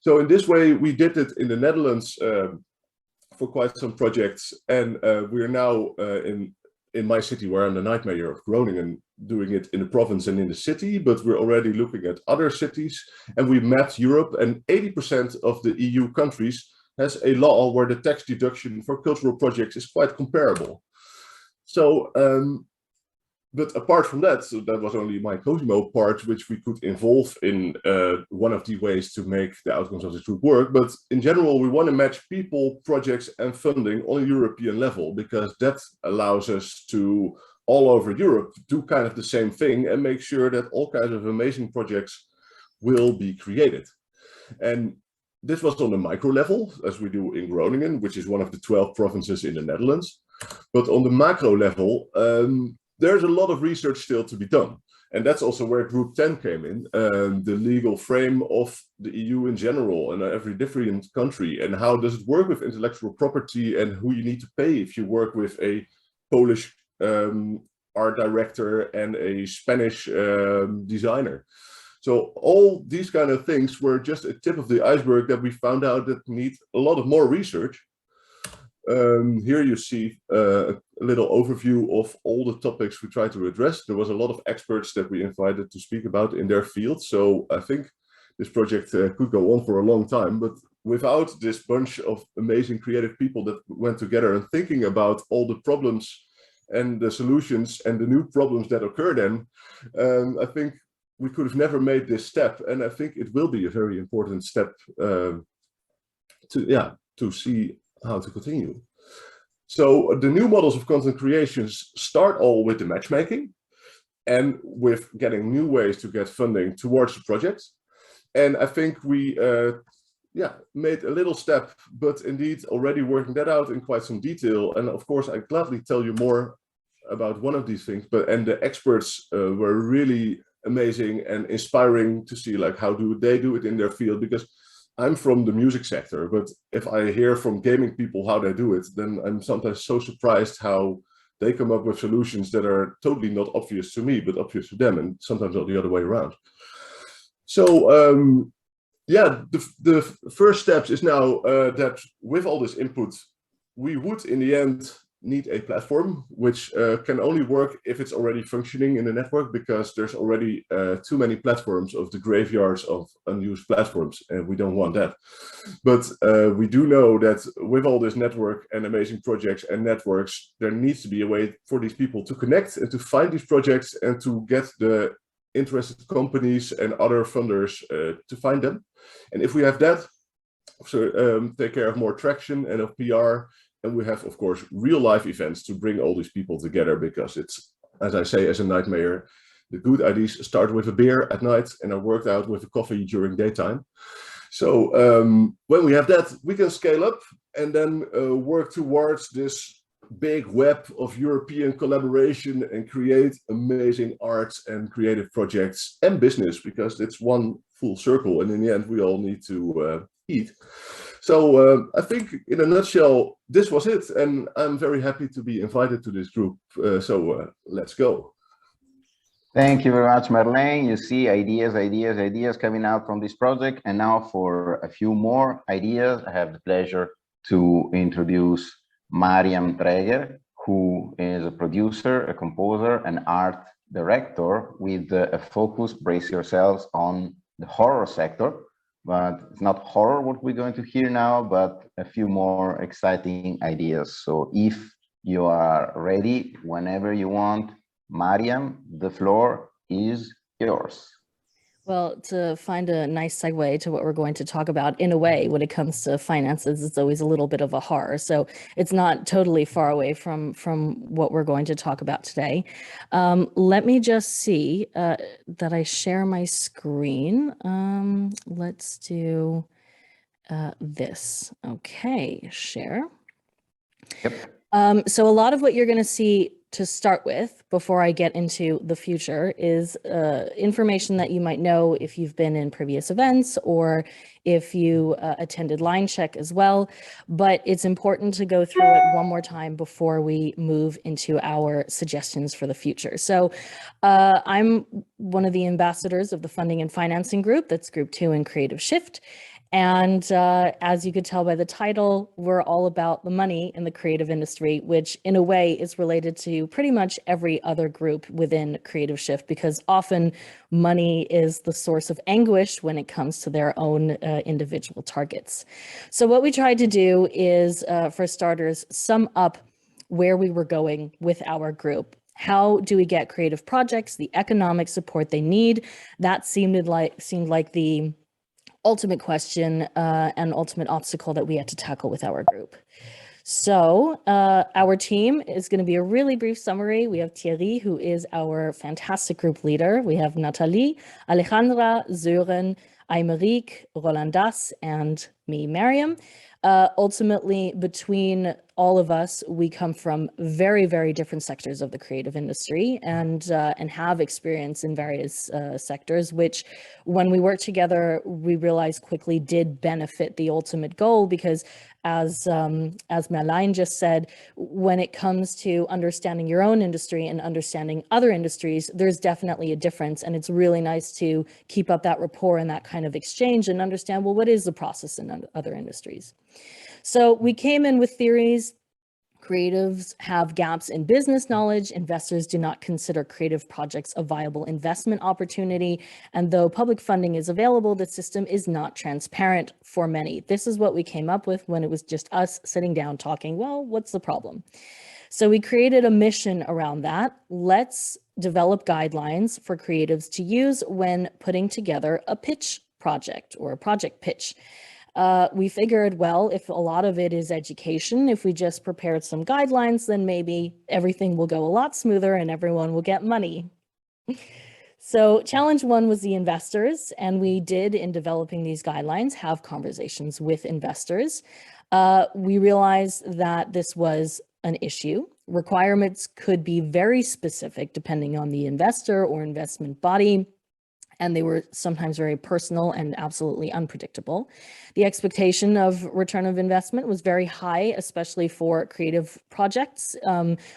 So in this way, we did it in the Netherlands for quite some projects. And we're now in my city, where I'm the night mayor of Groningen, doing it in the province and in the city, but we're already looking at other cities. And we mapped Europe, and 80% of the EU countries has a law where the tax deduction for cultural projects is quite comparable. So, but apart from that, so that was only my Cosimo part, which we could involve in one of the ways to make the outcomes of this group work. But in general, we want to match people, projects, and funding on a European level, because that allows us to, all over Europe, do kind of the same thing and make sure that all kinds of amazing projects will be created. And this was on the micro level, as we do in Groningen, which is one of the 12 provinces in the Netherlands. But on the macro level, there's a lot of research still to be done. And that's also where Group 10 came in, the legal frame of the EU in general and every different country. And how does it work with intellectual property and who you need to pay if you work with a Polish art director and a Spanish designer. So all these kind of things were just a tip of the iceberg that we found out that need a lot of more research. Here you see a little overview of all the topics we tried to address. There was a lot of experts that we invited to speak about in their field. So I think this project could go on for a long time, but without this bunch of amazing creative people that went together and thinking about all the problems and the solutions and the new problems that occur then, I think we could have never made this step. And I think it will be a very important step to see how to continue. So the new models of content creations start all with the matchmaking and with getting new ways to get funding towards the projects. And I think we made a little step, but indeed already working that out in quite some detail. And of course, I gladly tell you more about one of these things, and the experts were really amazing and inspiring to see like how do they do it in their field, because I'm from the music sector, but if I hear from gaming people how they do it, then I'm sometimes so surprised how they come up with solutions that are totally not obvious to me, but obvious to them, and sometimes not the other way around. So the first steps is now that with all this input, we would in the end need a platform which can only work if it's already functioning in the network, because there's already too many platforms of the graveyards of unused platforms, and we don't want that. But we do know that with all this network and amazing projects and networks, there needs to be a way for these people to connect and to find these projects and to get the interested companies and other funders to find them. And if we have that, so take care of more traction and of PR. And we have, of course, real life events to bring all these people together, because it's, as I say, as a night mayor, the good ideas start with a beer at night and are worked out with a coffee during daytime. So when we have that, we can scale up and then work towards this big web of European collaboration and create amazing arts and creative projects and business, because it's one full circle. And in the end, we all need to eat. So I think in a nutshell, this was it. And I'm very happy to be invited to this group. So let's go. Thank you very much, Marlene. You see ideas coming out from this project. And now for a few more ideas, I have the pleasure to introduce Mariam Treger, who is a producer, a composer, an art director with a focus, brace yourselves, on the horror sector. But it's not horror what we're going to hear now, but a few more exciting ideas. So if you are ready, whenever you want, Mariam, the floor is yours. Well, to find a nice segue to what we're going to talk about, in a way, when it comes to finances, it's always a little bit of a horror. So it's not totally far away from what we're going to talk about today. Let me just see that I share my screen. Let's do this. Okay, share. Yep. So a lot of what you're going to see to start with, before I get into the future, is information that you might know if you've been in previous events or if you attended Line Check as well. But it's important to go through it one more time before we move into our suggestions for the future. So I'm one of the ambassadors of the Funding and Financing Group. That's Group 2 in creativeSHIFT. And as you could tell by the title, we're all about the money in the creative industry, which in a way is related to pretty much every other group within creativeSHIFT, because often money is the source of anguish when it comes to their own individual targets. So what we tried to do is, for starters, sum up where we were going with our group. How do we get creative projects the economic support they need? That seemed like the ultimate question and ultimate obstacle that we had to tackle with our group. So our team is going to be a really brief summary. We have Thierry, who is our fantastic group leader. We have Nathalie, Alejandra, Sören, Aymeric, Rolandas, and me, Mariam. Ultimately, between all of us, we come from very, very different sectors of the creative industry and have experience in various sectors, which when we worked together, we realized quickly did benefit the ultimate goal, because as Marlene just said, when it comes to understanding your own industry and understanding other industries, there's definitely a difference. And it's really nice to keep up that rapport and that kind of exchange and understand, well, what is the process in other industries? So we came in with theories. Creatives have gaps in business knowledge. Investors do not consider creative projects a viable investment opportunity. And though public funding is available, the system is not transparent for many. This is what we came up with when it was just us sitting down talking, well, what's the problem? So we created a mission around that. Let's develop guidelines for creatives to use when putting together a pitch project or a project pitch. We figured, well, if a lot of it is education, if we just prepared some guidelines, then maybe everything will go a lot smoother and everyone will get money. So challenge one was the investors, and we did, in developing these guidelines, have conversations with investors. We realized that this was an issue. Requirements could be very specific depending on the investor or investment body, and they were sometimes very personal and absolutely unpredictable. The expectation of return of investment was very high, especially for creative projects.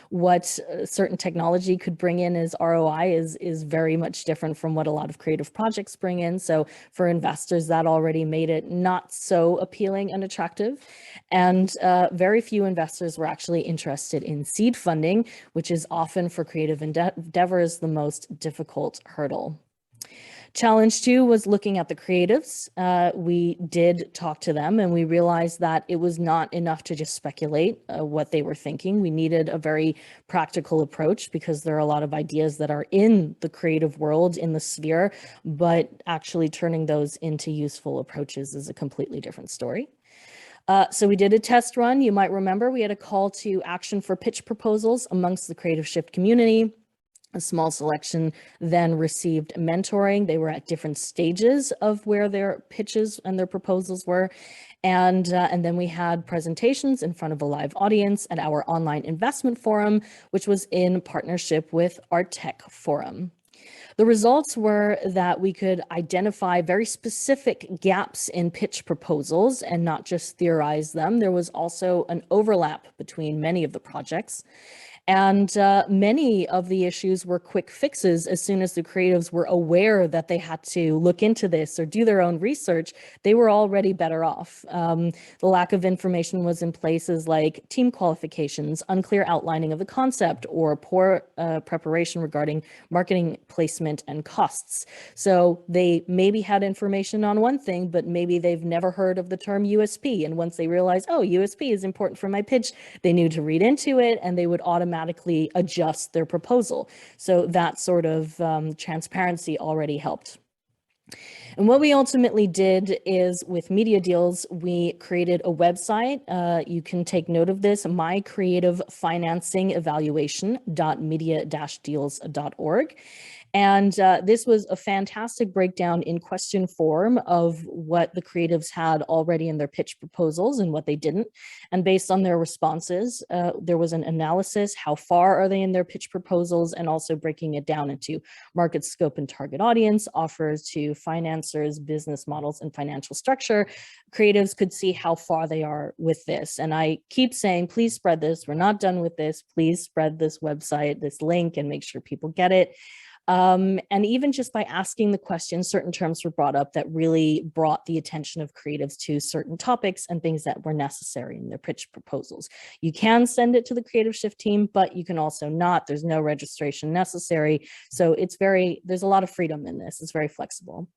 What certain technology could bring in as ROI is very much different from what a lot of creative projects bring in. So for investors, that already made it not so appealing and attractive. And very few investors were actually interested in seed funding, which is often for creative endeavors the most difficult hurdle. Challenge 2 was looking at the creatives. We did talk to them and we realized that it was not enough to just speculate what they were thinking. We needed a very practical approach because there are a lot of ideas that are in the creative world, in the sphere, but actually turning those into useful approaches is a completely different story. So we did a test run. You might remember we had a call to action for pitch proposals amongst the CreativeSHIFT community. A small selection then received mentoring. They were at different stages of where their pitches and their proposals were. And then we had presentations in front of a live audience at our online investment forum, which was in partnership with our tech forum. The results were that we could identify very specific gaps in pitch proposals and not just theorize them. There was also an overlap between many of the projects. And many of the issues were quick fixes. As soon as the creatives were aware that they had to look into this or do their own research, they were already better off. The lack of information was in places like team qualifications, unclear outlining of the concept, or poor preparation regarding marketing placement and costs. So they maybe had information on one thing, but maybe they've never heard of the term USP. And once they realized, oh, USP is important for my pitch, they knew to read into it and they would automatically adjust their proposal. So that sort of transparency already helped. And what we ultimately did is with media deals, we created a website. You can take note of this, mycreativefinancing.media-deals.org. And this was a fantastic breakdown in question form of what the creatives had already in their pitch proposals and what they didn't. And based on their responses, there was an analysis, how far are they in their pitch proposals, and also breaking it down into market scope and target audience, offers to financiers, business models, and financial structure. Creatives could see how far they are with this. And I keep saying, please spread this. We're not done with this. Please spread this website, this link, and make sure people get it. And even just by asking the questions, certain terms were brought up that really brought the attention of creatives to certain topics and things that were necessary in their pitch proposals. You can send it to the CreativeSHIFT team, but you can also not. There's no registration necessary. So there's a lot of freedom in this. It's very flexible.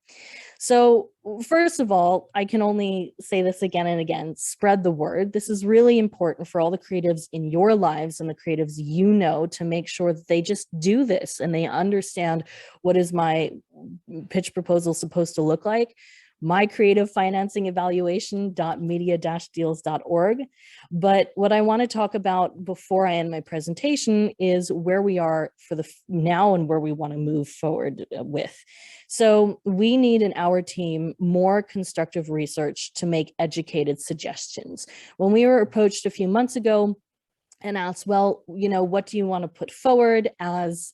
So first of all, I can only say this again and again, spread the word. This is really important for all the creatives in your lives and the creatives you know to make sure that they just do this and they understand what is my pitch proposal supposed to look like. mycreativefinancing.evaluation.media-deals.org. But what I want to talk about before I end my presentation is where we are for the now and where we want to move forward with. So we need in our team more constructive research to make educated suggestions. When we were approached a few months ago and asked, well, you know, what do you want to put forward as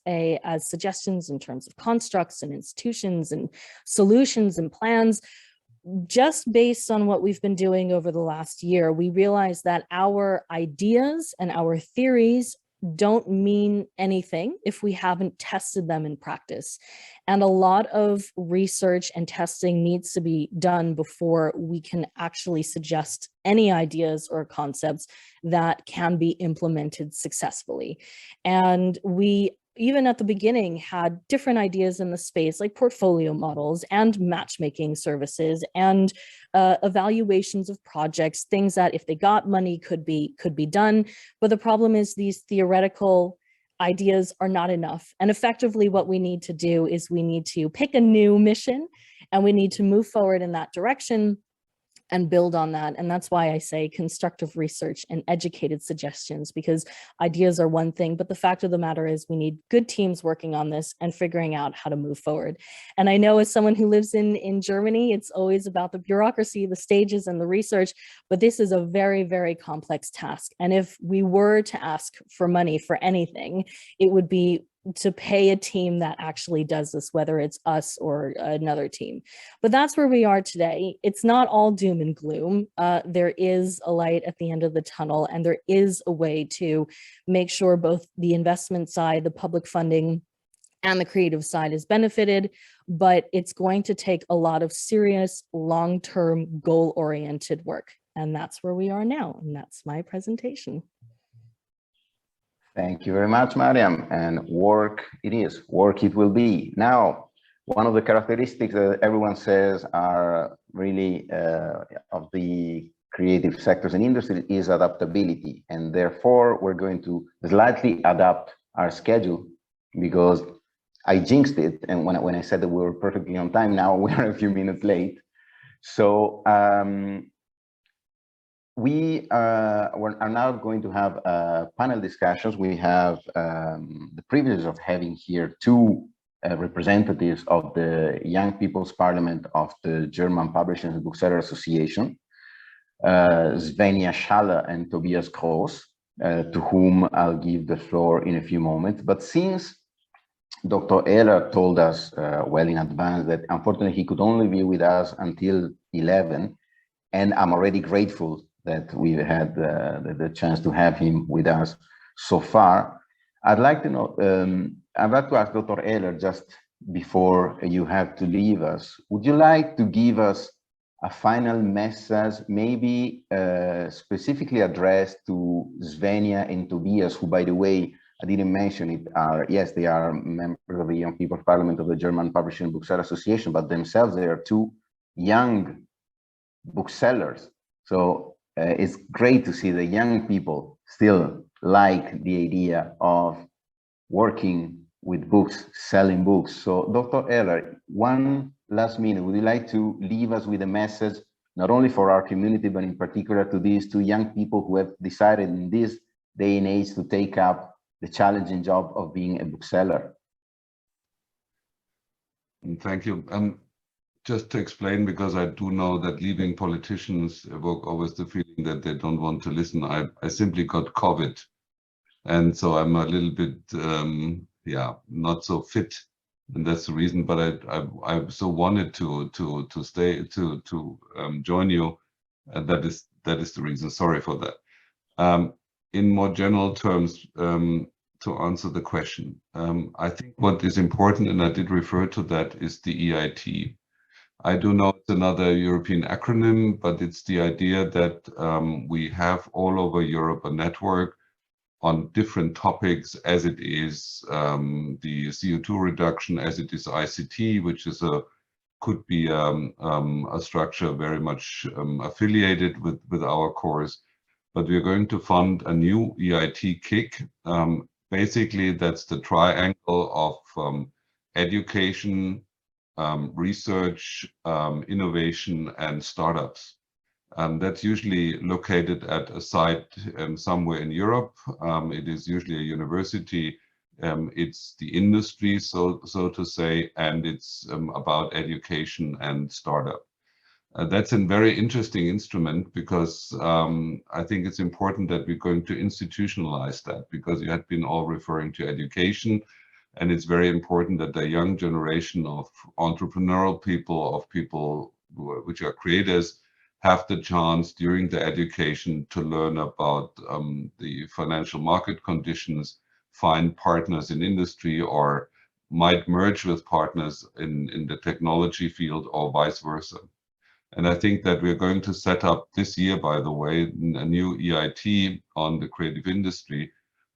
suggestions in terms of constructs and institutions and solutions and plans? Just based on what we've been doing over the last year, we realized that our ideas and our theories don't mean anything if we haven't tested them in practice. And a lot of research and testing needs to be done before we can actually suggest any ideas or concepts that can be implemented successfully. And we even at the beginning had different ideas in the space like portfolio models and matchmaking services and evaluations of projects, things that if they got money could be done. But the problem is these theoretical ideas are not enough. And effectively what we need to do is we need to pick a new mission and we need to move forward in that direction and build on that. And that's why I say constructive research and educated suggestions, because ideas are one thing, but the fact of the matter is we need good teams working on this and figuring out how to move forward. And I know as someone who lives in Germany, it's always about the bureaucracy, the stages and the research, but this is a very, very complex task. And if we were to ask for money for anything, it would be to pay a team that actually does this, whether it's us or another team. But that's where we are today. It's not all doom and gloom. There is a light at the end of the tunnel, and there is a way to make sure both the investment side, the public funding, and the creative side is benefited, but it's going to take a lot of serious, long-term, goal-oriented work. And that's where we are now, and that's my presentation. Thank you very much, Mariam. And work it is, work it will be. Now, one of the characteristics that everyone says are really of the creative sectors and industry is adaptability. And therefore, we're going to slightly adapt our schedule, because I jinxed it. And when I said that we were perfectly on time, now we are a few minutes late. So we are now going to have panel discussions. We have the privilege of having here two representatives of the Young People's Parliament of the German Publishers and Booksellers Association, Svenja Schaller and Tobias Groß, to whom I'll give the floor in a few moments. But since Dr. Ehler told us well in advance that unfortunately he could only be with us until 11, and I'm already grateful that we've had the chance to have him with us so far, I'd like to know, I'd like to ask Dr. Ehler, just before you have to leave us, would you like to give us a final message, maybe specifically addressed to Svenja and Tobias, who, by the way, I didn't mention it, yes, they are members of the Young People's Parliament of the German Publishing and Bookseller Association, but themselves, they are two young booksellers. So it's great to see the young people still like the idea of working with books, selling books. So Dr. Ehler, one last minute, would you like to leave us with a message, not only for our community, but in particular to these two young people who have decided in this day and age to take up the challenging job of being a bookseller? Thank you. Just to explain, because I do know that leaving politicians evoke always the feeling that they don't want to listen. I simply got COVID, and so I'm a little bit, yeah, not so fit, and that's the reason. But I so wanted to stay to join you, and that is the reason. Sorry for that. In more general terms, to answer the question, I think what is important, and I did refer to that, is the EIT. I do know it's another European acronym, but it's the idea that we have all over Europe a network on different topics, as it is the CO2 reduction, as it is ICT, which is could be a structure very much affiliated with our course. But we're going to fund a new EIT kick. Basically, that's the triangle of education, research, innovation, and startups. That's usually located at a site somewhere in Europe. It is usually a university. It's the industry, so to say, and it's about education and startup. That's a very interesting instrument, because I think it's important that we're going to institutionalize that, because you had been all referring to education. And it's very important that the young generation of entrepreneurial people, of people which are creators, have the chance during the education to learn about the financial market conditions, find partners in industry, or might merge with partners in the technology field, or vice versa. And I think that we're going to set up this year, by the way, a new EIT on the creative industry.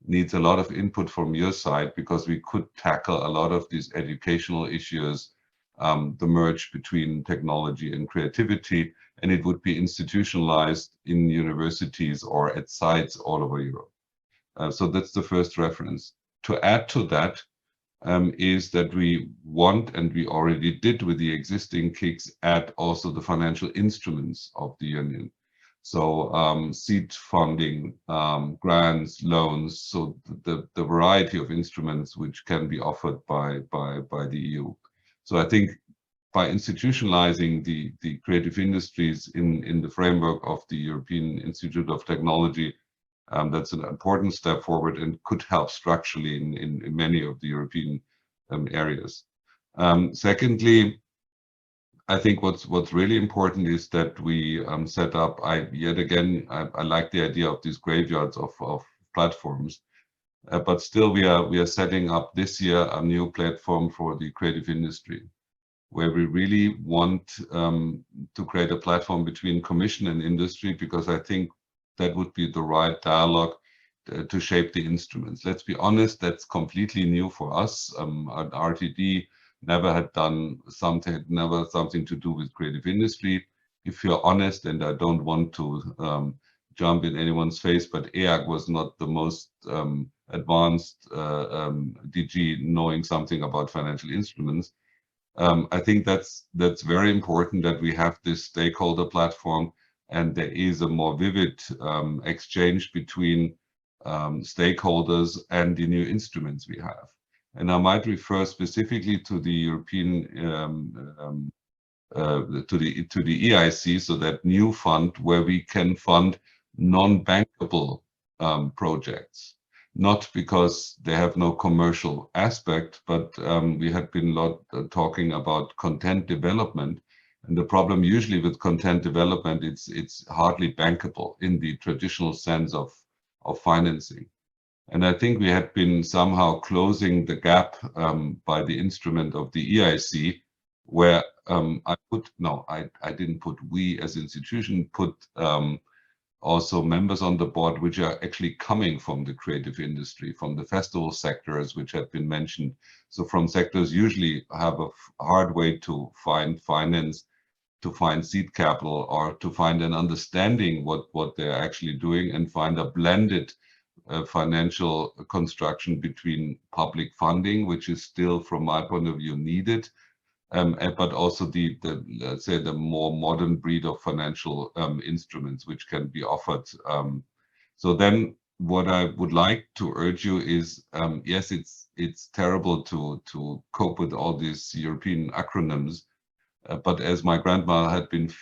Needs a lot of input from your side, because we could tackle a lot of these educational issues, the merge between technology and creativity, and it would be institutionalized in universities or at sites all over Europe. So that's the first reference. To add to that is that we want, and we already did with the existing kicks, add also the financial instruments of the union. So seed funding, grants, loans, so the variety of instruments which can be offered by the EU. So I think by institutionalizing the creative industries in the framework of the European Institute of Technology, that's an important step forward and could help structurally in many of the European areas. Secondly, I think what's really important is that we set up, yet again, I like the idea of these graveyards of platforms, but still we are setting up this year a new platform for the creative industry, where we really want to create a platform between Commission and industry, because I think that would be the right dialogue to shape the instruments. Let's be honest, that's completely new for us. At RTD, never had done something, never something to do with creative industry. If you're honest, and I don't want to jump in anyone's face, but EAG was not the most advanced DG knowing something about financial instruments. I think that's very important that we have this stakeholder platform, and there is a more vivid exchange between stakeholders and the new instruments we have. And I might refer specifically to the European to the EIC, so that new fund where we can fund non-bankable projects. Not because they have no commercial aspect, but we had been talking about content development. And the problem usually with content development, it's hardly bankable in the traditional sense of financing. And I think we had been somehow closing the gap by the instrument of the EIC, where I didn't put we as institution, put also members on the board which are actually coming from the creative industry, from the festival sectors, which have been mentioned. So from sectors usually have a hard way to find finance, to find seed capital, or to find an understanding what they're actually doing, and find a blended financial construction between public funding, which is still, from my point of view, needed, but also let's say the more modern breed of financial instruments which can be offered. So then what I would like to urge you is, yes, it's terrible to cope with all these European acronyms, but as my grandma had been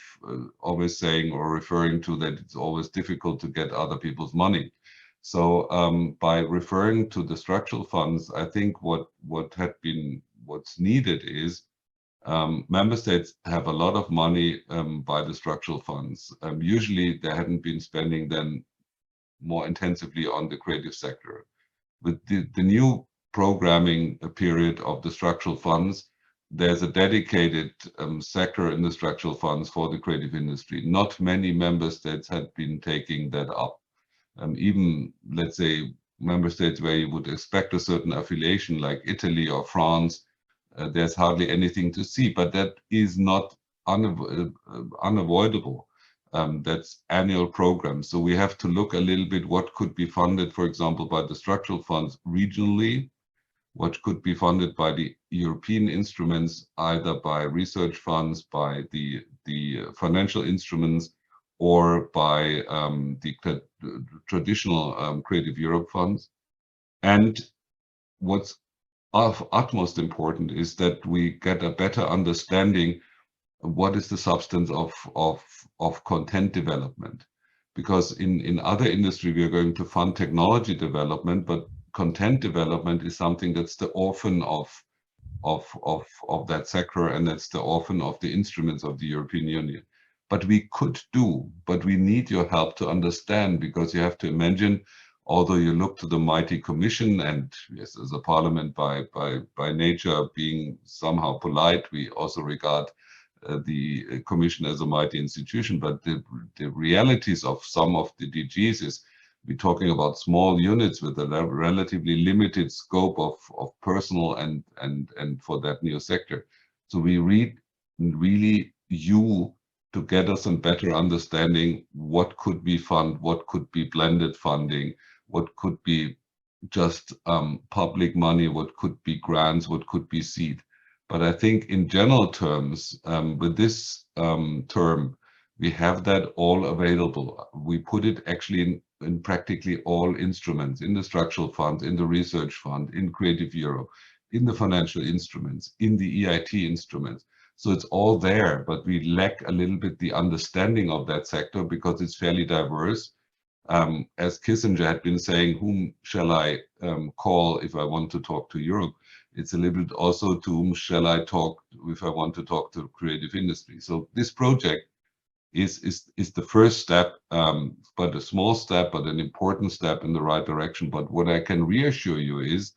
always saying or referring to, that it's always difficult to get other people's money. So by referring to the structural funds, I think what's needed is member states have a lot of money by the structural funds. Usually they hadn't been spending then more intensively on the creative sector. With the new programming period of the structural funds, there's a dedicated sector in the structural funds for the creative industry. Not many member states had been taking that up. Even, let's say, member states where you would expect a certain affiliation, like Italy or France, there's hardly anything to see, but that is not unavoidable. That's annual programs. So we have to look a little bit what could be funded, for example, by the structural funds regionally, what could be funded by the European instruments, either by research funds, by the financial instruments, or by the traditional Creative Europe funds. And what's of utmost important is that we get a better understanding of what is the substance of content development. Because in other industry, we are going to fund technology development, but content development is something that's the orphan of that sector, and that's the orphan of the instruments of the European Union. But we could do, but we need your help to understand, because you have to imagine, although you look to the mighty Commission, and yes, as a parliament by nature being somehow polite, we also regard the Commission as a mighty institution. But the realities of some of the DGs is we're talking about small units with a relatively limited scope of personnel and for that new sector. So we really you to get us a better understanding what could be fund, what could be blended funding, what could be just public money, what could be grants, what could be seed. But I think in general terms, with this term, we have that all available. We put it actually in practically all instruments, in the structural funds, in the research fund, in Creative Europe, in the financial instruments, in the EIT instruments. So it's all there, but we lack a little bit the understanding of that sector because it's fairly diverse. As Kissinger had been saying, whom shall I call if I want to talk to Europe? It's a little bit also to whom shall I talk if I want to talk to creative industry. So this project is the first step, but a small step, but an important step in the right direction. But what I can reassure you is,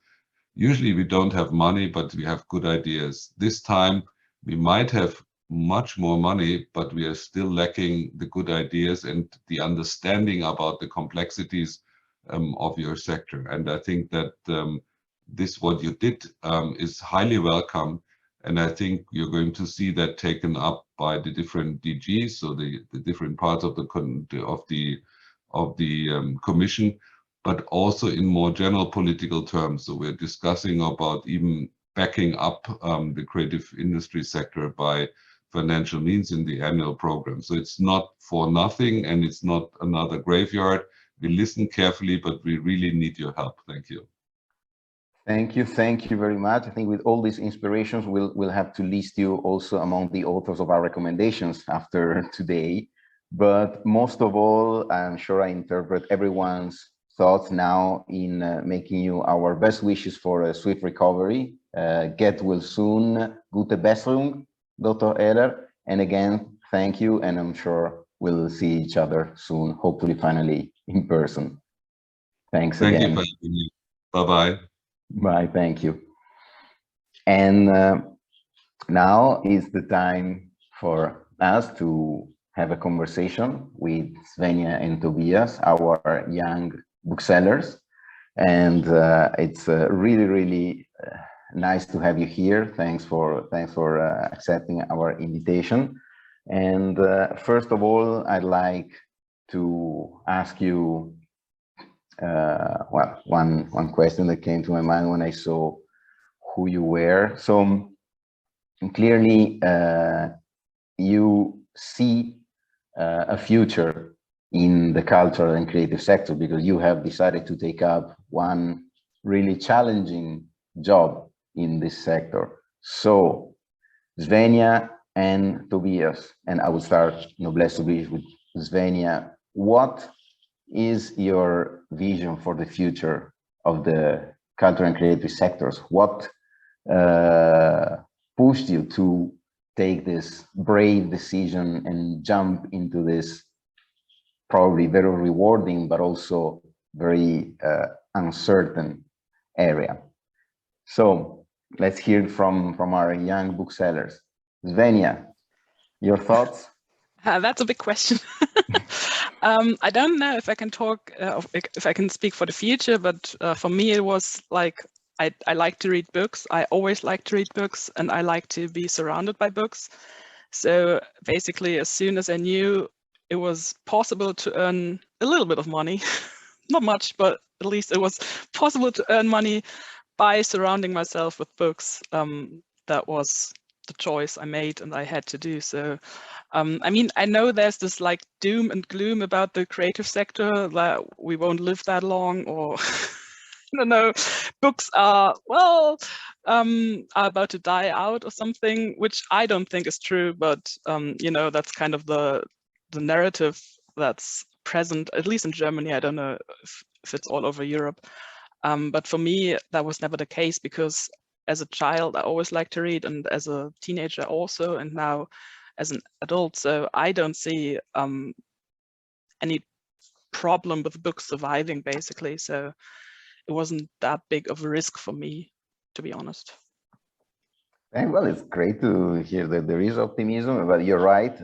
usually we don't have money, but we have good ideas. This time we might have much more money, but we are still lacking the good ideas and the understanding about the complexities of your sector. And I think that this, what you did, is highly welcome. And I think you're going to see that taken up by the different DGs, so the different parts of the commission, but also in more general political terms. So we're discussing about even backing up the creative industry sector by financial means in the annual program. So it's not for nothing, and it's not another graveyard. We listen carefully, but we really need your help. Thank you. Thank you very much. I think with all these inspirations, we'll have to list you also among the authors of our recommendations after today. But most of all, I'm sure I interpret everyone's thoughts now in making you our best wishes for a swift recovery. Get well soon. Gute Besserung, Dr. Ehler. And again, thank you. And I'm sure we'll see each other soon, hopefully finally in person. Thanks again. Thank you. Bye-bye. Bye, thank you. And now is the time for us to have a conversation with Svenja and Tobias, our young booksellers. And it's really nice to have you here. Thanks for accepting our invitation. And first of all, I'd like to ask you well, one question that came to my mind when I saw who you were. So clearly, you see a future in the cultural and creative sector because you have decided to take up one really challenging job in this sector. So Svenja and Tobias, and I will start noblesse oblige with Svenja. What is your vision for the future of the cultural and creative sectors? What pushed you to take this brave decision and jump into this probably very rewarding but also very uncertain area? So let's hear from our young booksellers. Svenja, your thoughts? That's a big question. I don't know if I can talk, if I can speak for the future, but for me it was like, I like to read books. I always like to read books, and I like to be surrounded by books. So basically, as soon as I knew it was possible to earn a little bit of money, not much, but at least it was possible to earn money by surrounding myself with books, that was the choice I made and I had to do. So I mean, I know there's this like doom and gloom about the creative sector, that we won't live that long, or I don't know, books are, well, are about to die out or something, which I don't think is true, but you know, that's kind of the narrative that's present, at least in Germany. I don't know if it's all over Europe. But for me, that was never the case, because as a child, I always liked to read, and as a teenager also, and now as an adult. So I don't see any problem with books surviving, basically. So it wasn't that big of a risk for me, to be honest. And well, it's great to hear that there is optimism, but you're right.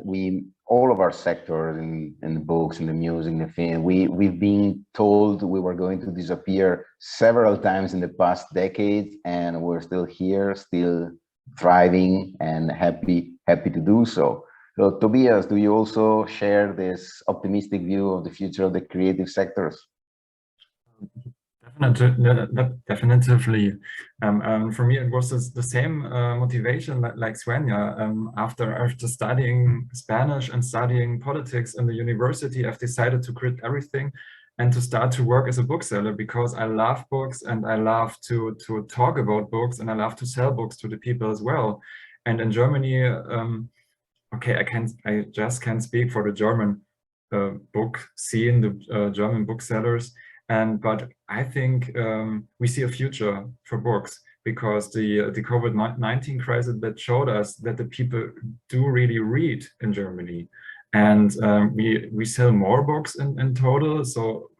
All of our sectors in the books, in the music, in the film, we've been told we were going to disappear several times in the past decades, and we're still here, still thriving and happy to do so. So Tobias, do you also share this optimistic view of the future of the creative sectors? Definitely. For me, it was the same motivation like Svenja. After studying Spanish and studying politics in the university, I've decided to quit everything and to start to work as a bookseller, because I love books and I love to talk about books, and I love to sell books to the people as well. And in Germany, okay, I just can't speak for the German book scene, the German booksellers. But I think we see a future for books, because the COVID-19 crisis that showed us that the people do really read in Germany, and we sell more books in total. So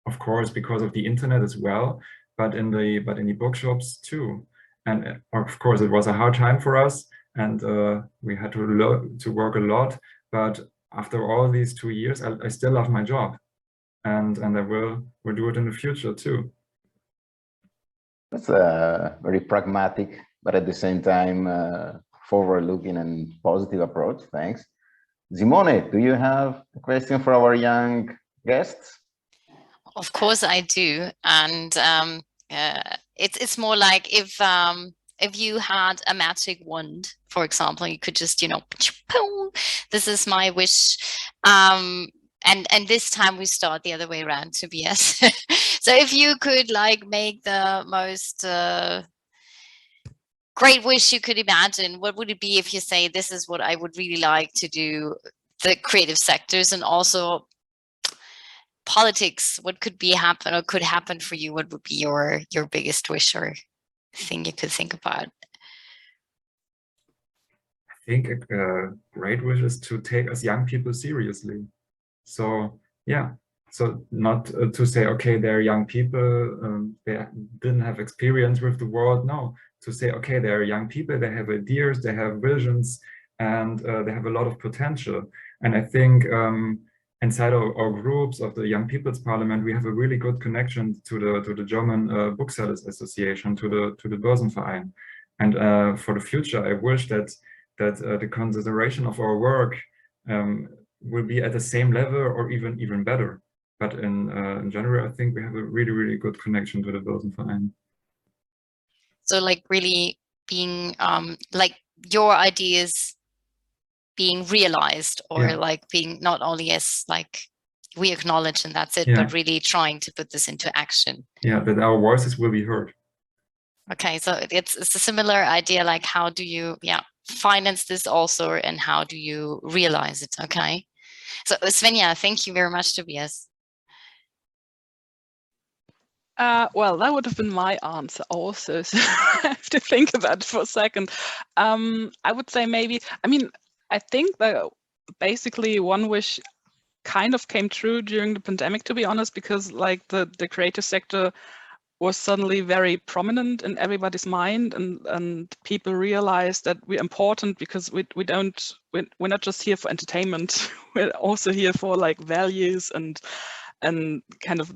of course, because of the internet as well, but in the bookshops too. And of course, it was a hard time for us, and we had to work a lot. But after all these 2 years, I still love my job. And I will do it in the future too. That's a very pragmatic but at the same time, forward-looking and positive approach. Thanks. Simone, do you have a question for our young guests? Of course I do, and it's more like if you had a magic wand, for example, you could just, you know, this is my wish. And this time we start the other way around, Tobias. So if you could like make the most great wish you could imagine, what would it be if you say, this is what I would really like to do, the creative sectors and also politics, what could be happen or could happen for you? What would be your biggest wish or thing you could think about? I think a great wish is to take us young people seriously. So yeah, so not to say, okay, they're young people, they didn't have experience with the world. No, to say, okay, they're young people, they have ideas, they have visions, and they have a lot of potential. And I think inside our groups of the Young People's Parliament, we have a really good connection to the German Booksellers Association, to the Börsenverein. And for the future, I wish that the consideration of our work will be at the same level or even better. But in general, I think we have a really good connection to the Börsenverein. So like really being like your ideas being realized, or like being not only as like we acknowledge and that's it, but really trying to put this into action. Yeah, that our voices will be heard. Okay, so it's a similar idea, like how do you finance this also, and how do you realize it? Okay, so Svenja, thank you very much, Tobias. Well, that would have been my answer also, so I have to think about it for a second. I would say maybe, I think that basically one wish kind of came true during the pandemic, to be honest, because like the creative sector was suddenly very prominent in everybody's mind, and people realized that we're important because we're not just here for entertainment, we're also here for like values and kind of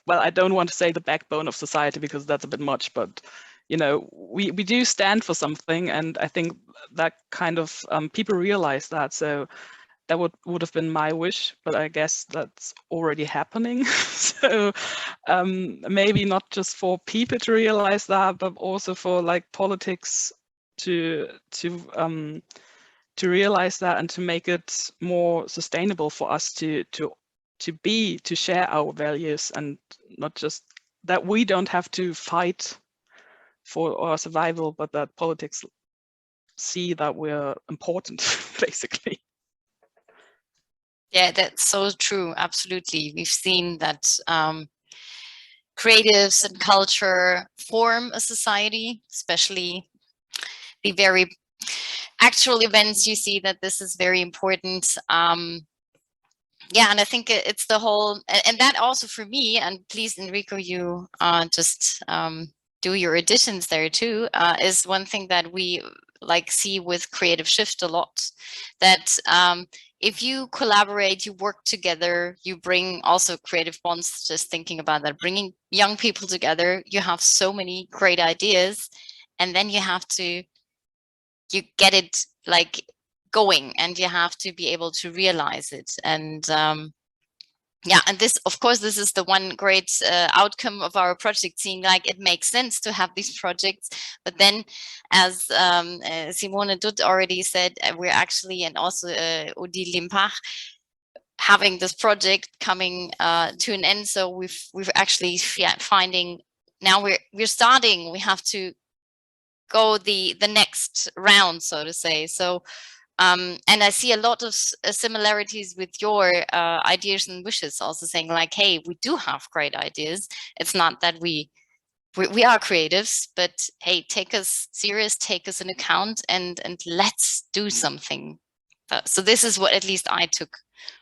well, I don't want to say the backbone of society because that's a bit much, but you know, we do stand for something, and I think that kind of people realize that. So that would have been my wish, but I guess that's already happening. So maybe not just for people to realize that, but also for like politics to realize that and to make it more sustainable for us to share our values, and not just that we don't have to fight for our survival, but that politics see that we're important, basically. Yeah, that's so true. Absolutely. We've seen that creatives and culture form a society, especially the very actual events. You see that this is very important. Yeah, and I think it's the whole, and that also for me, and please, Enrico, you just do your additions there too, is one thing that we like see with creativeSHIFT a lot, that if you collaborate, you work together, you bring also creative bonds, just thinking about that, bringing young people together, you have so many great ideas, and then you get it like going, and you have to be able to realize it. And yeah, and this, of course, this is the one great outcome of our project, seeing like it makes sense to have these projects. But then, as Simone Dutt already said, we're actually, and also Udi Limpach, having this project coming to an end. So we've actually finding, now we're starting, we have to go the next round, so to say. So and I see a lot of similarities with your ideas and wishes, also saying like, hey, we do have great ideas. It's not that we are creatives, but hey, take us serious, take us in account, and let's do something. So this is what at least I took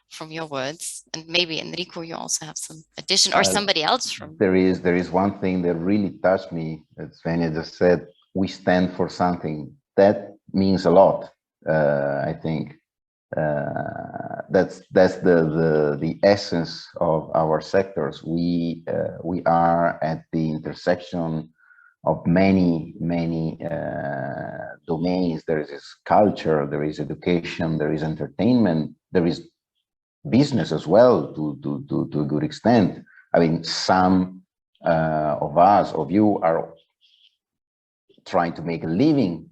from your words, and maybe Enrico, you also have some addition, or somebody else from. There is one thing that really touched me, that Svenja just said, we stand for something. That means a lot. I think that's the essence of our sectors. We are at the intersection many domains. There is culture, there is education, there is entertainment, there is business as well to a good extent. I mean, some of you are trying to make a living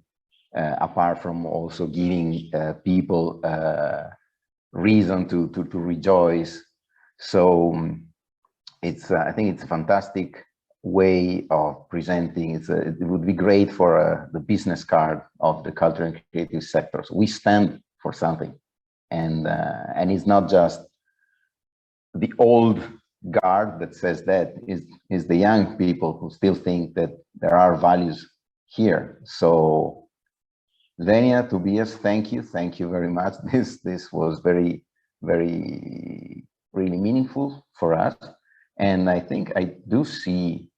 apart from also giving people reason to rejoice. So it's I think it's a fantastic way of presenting. It would be great for the business card of the cultural and creative sectors. We stand for something, and it's not just the old guard that says that. Is the young people who still think that there are values here. So Xenia, Tobias, thank you very much. This was very really meaningful for us, and I think I do see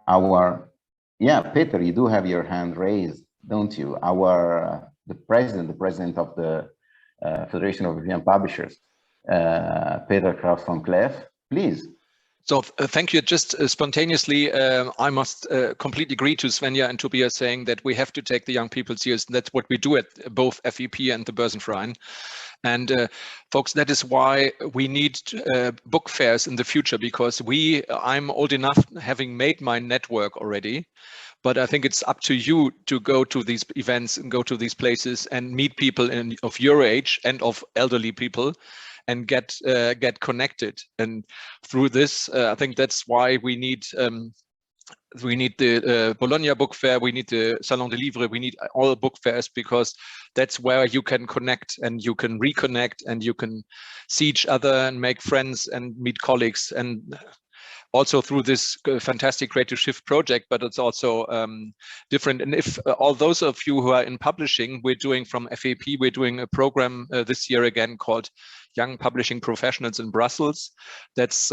our, yeah, Peter, you do have your hand raised, don't you? Our the president of the Federation of European Publishers, Peter Kraus von Cleef, please. So thank you. Just spontaneously, I must completely agree to Svenja and Tobias saying that we have to take the young people seriously. That's what we do at both FEP and the Börsenverein. And folks, that is why we need book fairs in the future, because I'm old enough, having made my network already, but I think it's up to you to go to these events and go to these places and meet people of your age and of elderly people, and get connected. And through this, I think that's why we need the Bologna Book Fair, we need the Salon du Livre, we need all the book fairs, because that's where you can connect and you can reconnect and you can see each other and make friends and meet colleagues. And also through this fantastic creativeSHIFT project, but it's also different. And if all those of you who are in publishing, we're doing from FAP, we're doing a program this year again called Young Publishing Professionals in Brussels. That's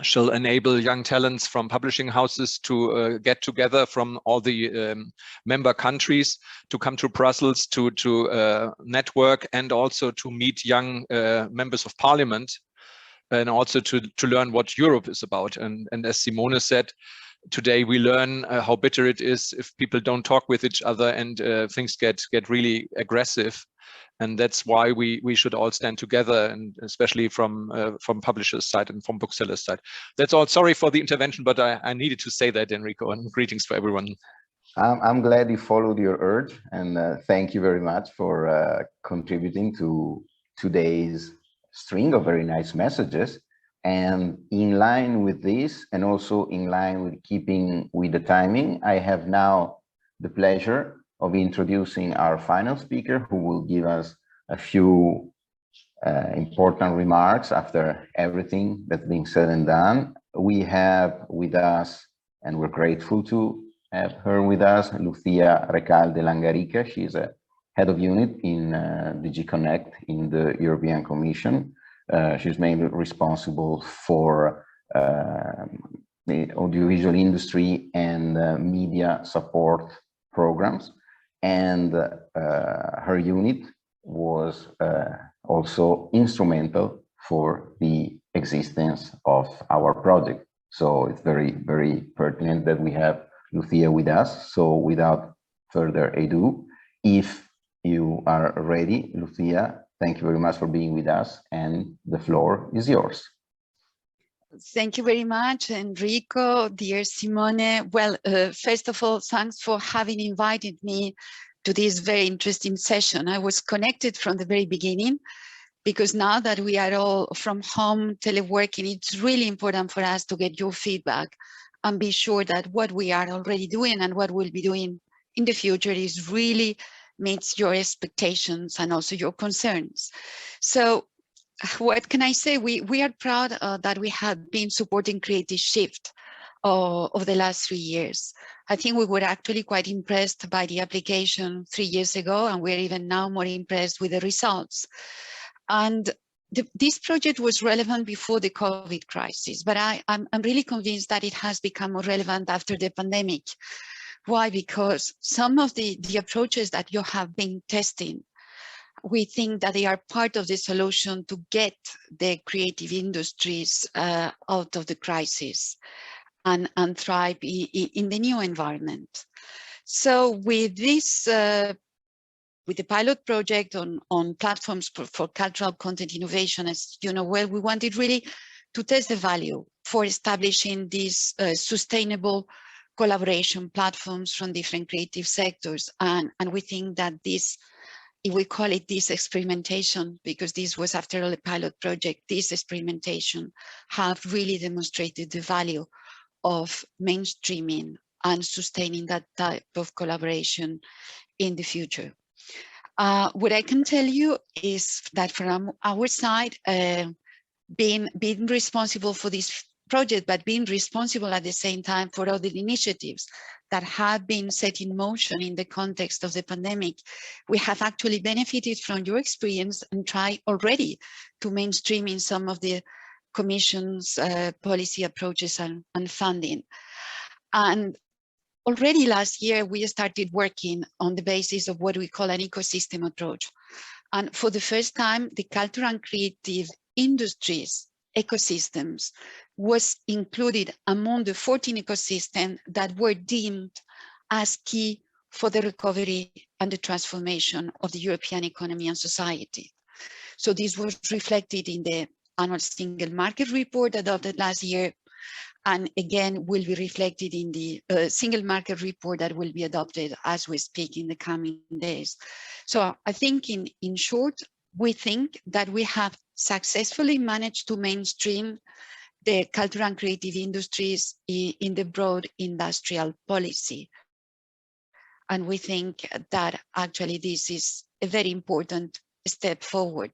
shall enable young talents from publishing houses to get together from all the member countries to come to Brussels to network, and also to meet young members of parliament, and also to learn what Europe is about. And as Simone said, today we learn how bitter it is if people don't talk with each other, and things get really aggressive. And that's why we should all stand together, and especially from publishers' side and from booksellers' side. That's all. Sorry for the intervention, but I needed to say that, Enrico, and greetings for everyone. I'm glad you followed your urge, and thank you very much for contributing to today's string of very nice messages. And in line with this, and also in line with keeping with the timing, I have now the pleasure of introducing our final speaker, who will give us a few important remarks after everything that's been said and done. We have with us, and we're grateful to have her with us, Lucia Recalde Langarica. She's a head of unit in DG Connect in the European Commission. She's mainly responsible for the audiovisual industry and media support programs. And her unit was also instrumental for the existence of our project. So it's very pertinent that we have Lucia with us. So without further ado, if you are ready, Lucia, thank you very much for being with us, and the floor is yours. Thank you very much, Enrico, dear Simone. Well, first of all, thanks for having invited me to this very interesting session. I was connected from the very beginning, because now that we are all from home teleworking, it's really important for us to get your feedback and be sure that what we are already doing and what we'll be doing in the future is really meets your expectations and also your concerns. So what can I say? We are proud that we have been supporting creativeSHIFT over the last 3 years. I think we were actually quite impressed by the application 3 years ago, and we're even now more impressed with the results. And this project was relevant before the COVID crisis, but I'm really convinced that it has become more relevant after the pandemic. Why? Because some of the approaches that you have been testing, we think that they are part of the solution to get the creative industries out of the crisis. and thrive in the new environment. So with this, with the pilot project on platforms for cultural content innovation, as you know well, we wanted really to test the value for establishing these sustainable collaboration platforms from different creative sectors. And we think that this, if we call it this experimentation, because this was after all a pilot project, this experimentation have really demonstrated the value of mainstreaming and sustaining that type of collaboration in the future. What I can tell you is that from our side, being responsible for this project, but being responsible at the same time for other initiatives that have been set in motion in the context of the pandemic, we have actually benefited from your experience and try already to mainstream in some of the Commission's policy approaches and funding. And already last year, we started working on the basis of what we call an ecosystem approach. And for the first time, the cultural and creative industries ecosystems was included among the 14 ecosystems that were deemed as key for the recovery and the transformation of the European economy and society. So this was reflected in the annual single market report adopted last year, and again will be reflected in the single market report that will be adopted as we speak in the coming days. So I think in short, we think that we have successfully managed to mainstream the cultural and creative industries in the broad industrial policy. And we think that actually this is a very important step forward.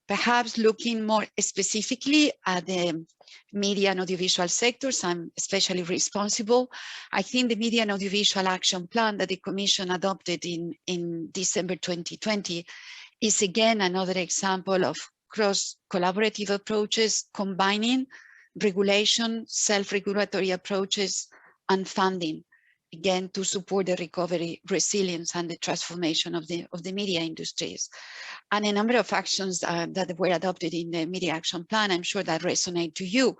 Perhaps looking more specifically at the media and audiovisual sectors, I'm especially responsible. I think the Media and Audiovisual Action Plan that the Commission adopted in December 2020 is again another example of cross-collaborative approaches combining regulation, self-regulatory approaches, and funding, again, to support the recovery, resilience, and the transformation of the media industries. And a number of actions that were adopted in the Media Action Plan, I'm sure that resonate to you,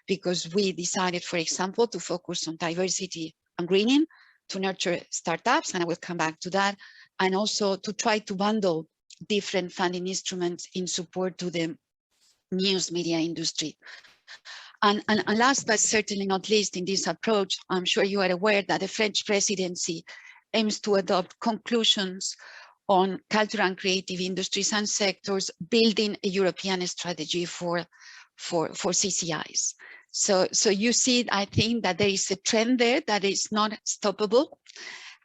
because we decided, for example, to focus on diversity and greening, to nurture startups, and I will come back to that, and also to try to bundle different funding instruments in support to the news media industry. And last but certainly not least in this approach, I'm sure you are aware that the French presidency aims to adopt conclusions on cultural and creative industries and sectors, building a European strategy for CCIs. So you see, I think that there is a trend there that is not stoppable,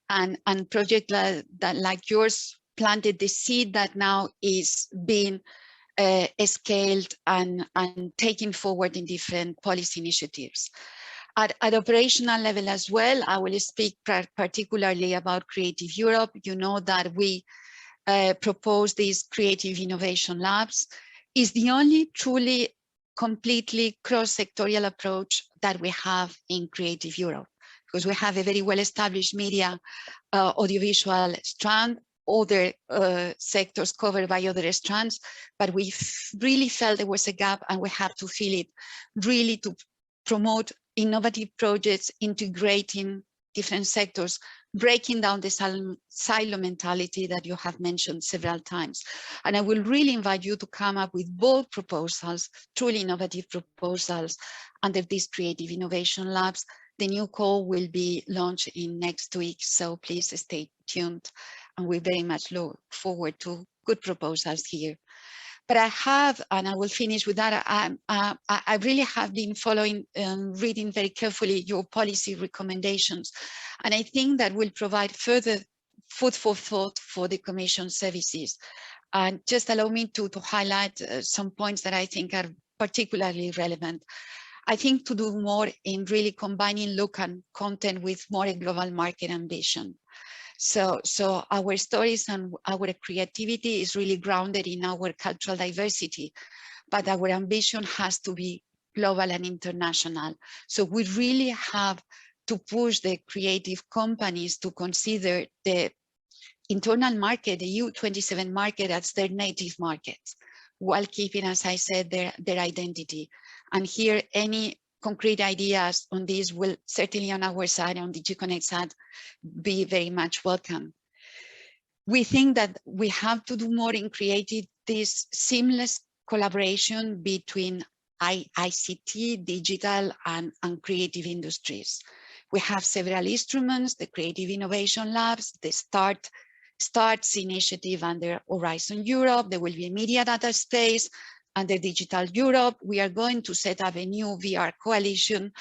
and projects that like yours planted the seed that now is being scaled and taken forward in different policy initiatives. At operational level as well, I will speak particularly about Creative Europe. You know that we propose these creative innovation labs. Is the only truly completely cross-sectorial approach that we have in Creative Europe, because we have a very well-established media audiovisual strand, other sectors covered by other strands, but we really felt there was a gap, and we have to fill it really to promote innovative projects, integrating different sectors, breaking down the silo mentality that you have mentioned several times. And I will really invite you to come up with bold proposals, truly innovative proposals under these creative innovation labs. The new call will be launched in next week, so please stay tuned. And we very much look forward to good proposals here. But I have, and I will finish with that, I really have been following and reading very carefully your policy recommendations. And I think that will provide further food for thought for the Commission services. And just allow me to highlight some points that I think are particularly relevant. I think to do more in really combining local content with more global market ambition. So our stories and our creativity is really grounded in our cultural diversity, but our ambition has to be global and international. So we really have to push the creative companies to consider the internal market, the EU27 market, as their native market, while keeping, as I said, their identity. And here, any concrete ideas on this will certainly on our side, on the DigiConnect side, be very much welcome. We think that we have to do more in creating this seamless collaboration between ICT, digital, and creative industries. We have several instruments, the Creative Innovation Labs, the STARTS initiative under Horizon Europe. There will be a media data space under Digital Europe. We are going to set up a new VR coalition,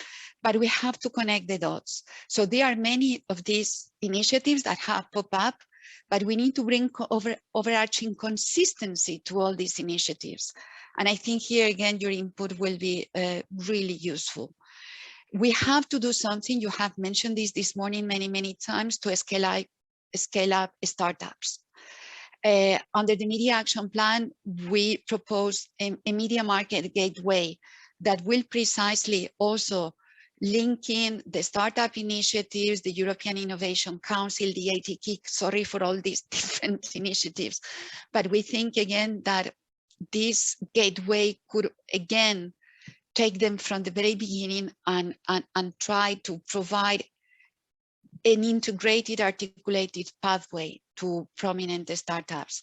but we have to connect the dots. So there are many of these initiatives that have popped up, but we need to bring overarching consistency to all these initiatives. And I think here again, your input will be really useful. We have to do something, you have mentioned this morning many times, to scale up startups. Under the Media Action Plan, we propose a media market gateway that will precisely also link in the startup initiatives, the European Innovation Council, the ATK, sorry for all these different initiatives. But we think again that this gateway could again take them from the very beginning and try to provide an integrated, articulated pathway to prominent startups.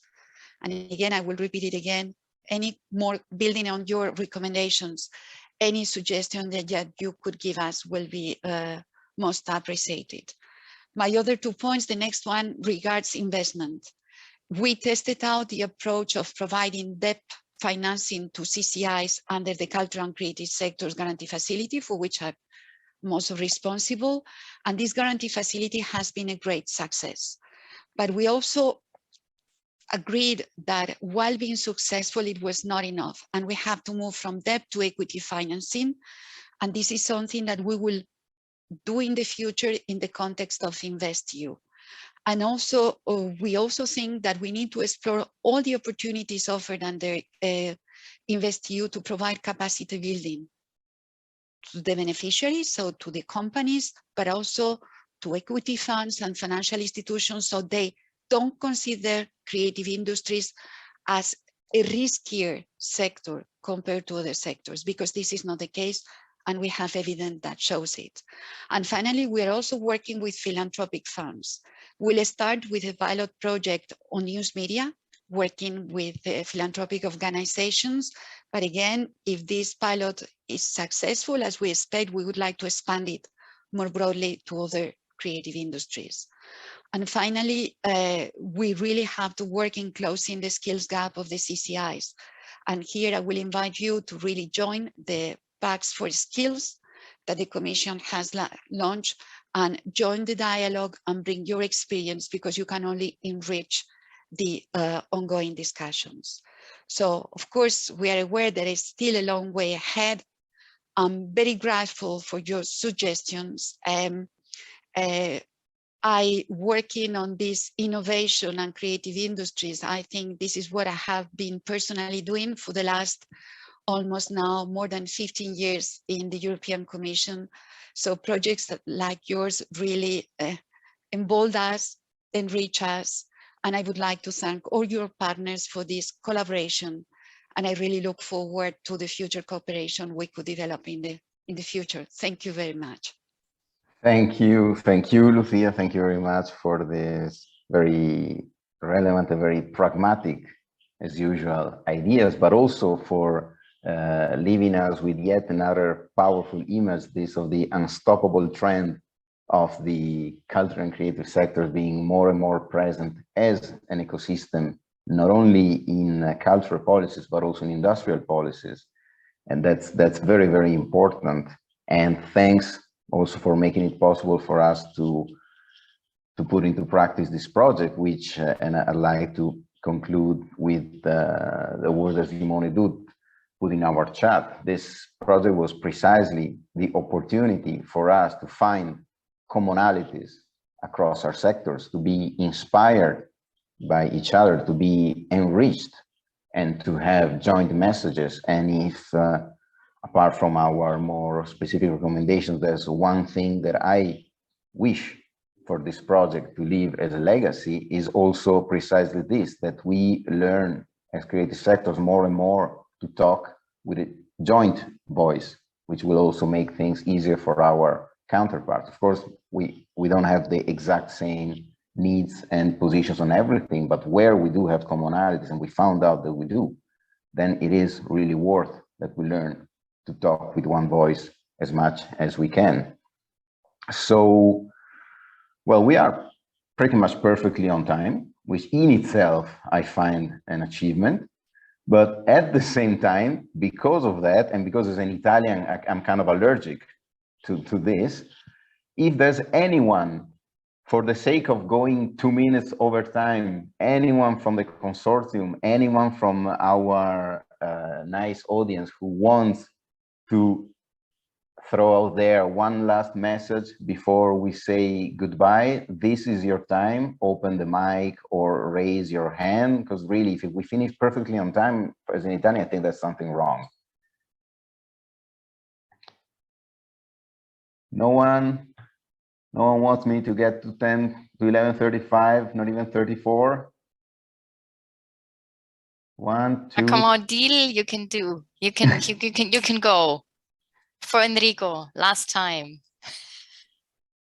And again, I will repeat it again, any more building on your recommendations, any suggestion that you could give us will be most appreciated. My other 2 points, the next one regards investment. We tested out the approach of providing debt financing to CCIs under the Cultural and Creative Sectors Guarantee Facility, for which I'm most responsible. And this guarantee facility has been a great success. But we also agreed that while being successful, it was not enough. And we have to move from debt to equity financing. And this is something that we will do in the future in the context of InvestEU. And also, we also think that we need to explore all the opportunities offered under InvestEU to provide capacity building to the beneficiaries, so to the companies, but also to equity funds and financial institutions, so they don't consider creative industries as a riskier sector compared to other sectors, because this is not the case, and we have evidence that shows it. And finally, we are also working with philanthropic funds. We'll start with a pilot project on news media, working with philanthropic organizations. But again, if this pilot is successful, as we expect, we would like to expand it more broadly to other creative industries. And finally, we really have to work in closing the skills gap of the CCIs. And here I will invite you to really join the Pacts for Skills that the Commission has launched, and join the dialogue and bring your experience, because you can only enrich the ongoing discussions. So, of course, we are aware there is still a long way ahead. I'm very grateful for your suggestions. I working on this innovation and creative industries. I think this is what I have been personally doing for the last almost now more than 15 years in the European Commission. So projects like yours really embolden us, enrich us. And I would like to thank all your partners for this collaboration. And I really look forward to the future cooperation we could develop in the future. Thank you very much. Thank you, Lucia. Thank you very much for this very relevant and very pragmatic, as usual, ideas, but also for leaving us with yet another powerful image, this of the unstoppable trend of the cultural and creative sectors being more and more present as an ecosystem, not only in cultural policies, but also in industrial policies. And that's very, very important. And thanks also for making it possible for us to put into practice this project, which, and I'd like to conclude with the words that Simone Dut put in our chat. This project was precisely the opportunity for us to find commonalities across our sectors, to be inspired by each other, to be enriched, and to have joint messages. And if, apart from our more specific recommendations, there's one thing that I wish for this project to leave as a legacy, is also precisely this, that we learn as creative sectors more and more to talk with a joint voice, which will also make things easier for our counterparts. Of course, we don't have the exact same needs and positions on everything, but where we do have commonalities, and we found out that we do, then it is really worth that we learn to talk with one voice as much as we can. So, well, we are pretty much perfectly on time, which in itself I find an achievement. But at the same time, because of that, and because as an Italian, I'm kind of allergic to this, if there's anyone, for the sake of going 2 minutes over time, anyone from the consortium, anyone from our nice audience who wants to throw out there one last message before we say goodbye, this is your time. Open the mic or raise your hand, because really, if we finish perfectly on time, as an Italian, I think there's something wrong. No one wants me to get to 11:35, not even 34. 1, 2. Come on, deal. You can do. You can go. For Enrico, last time.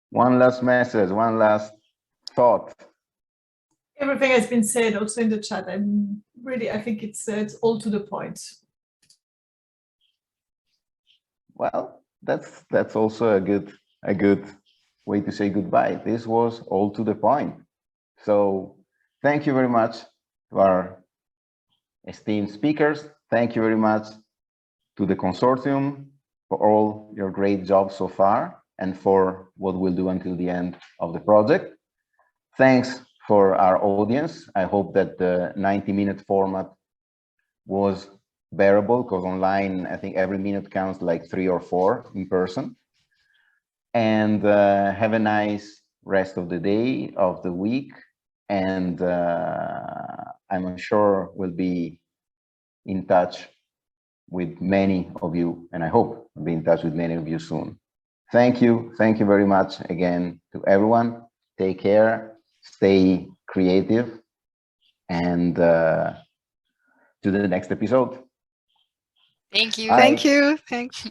One last message, one last thought. Everything has been said also in the chat. I think it's all to the point. Well, that's also a good way to say goodbye. This was all to the point. So thank you very much to our esteemed speakers. Thank you very much to the consortium for all your great job so far and for what we'll do until the end of the project. Thanks for our audience. I hope that the 90-minute format was bearable, because online, I think every minute counts like 3 or 4 in person. And have a nice rest of the day, of the week. And I'm sure we'll be in touch with many of you, and I hope I'll be in touch with many of you soon. Thank you very much again to everyone. Take care, stay creative, and to the next episode. Thank you. Bye. Thank you. Thanks.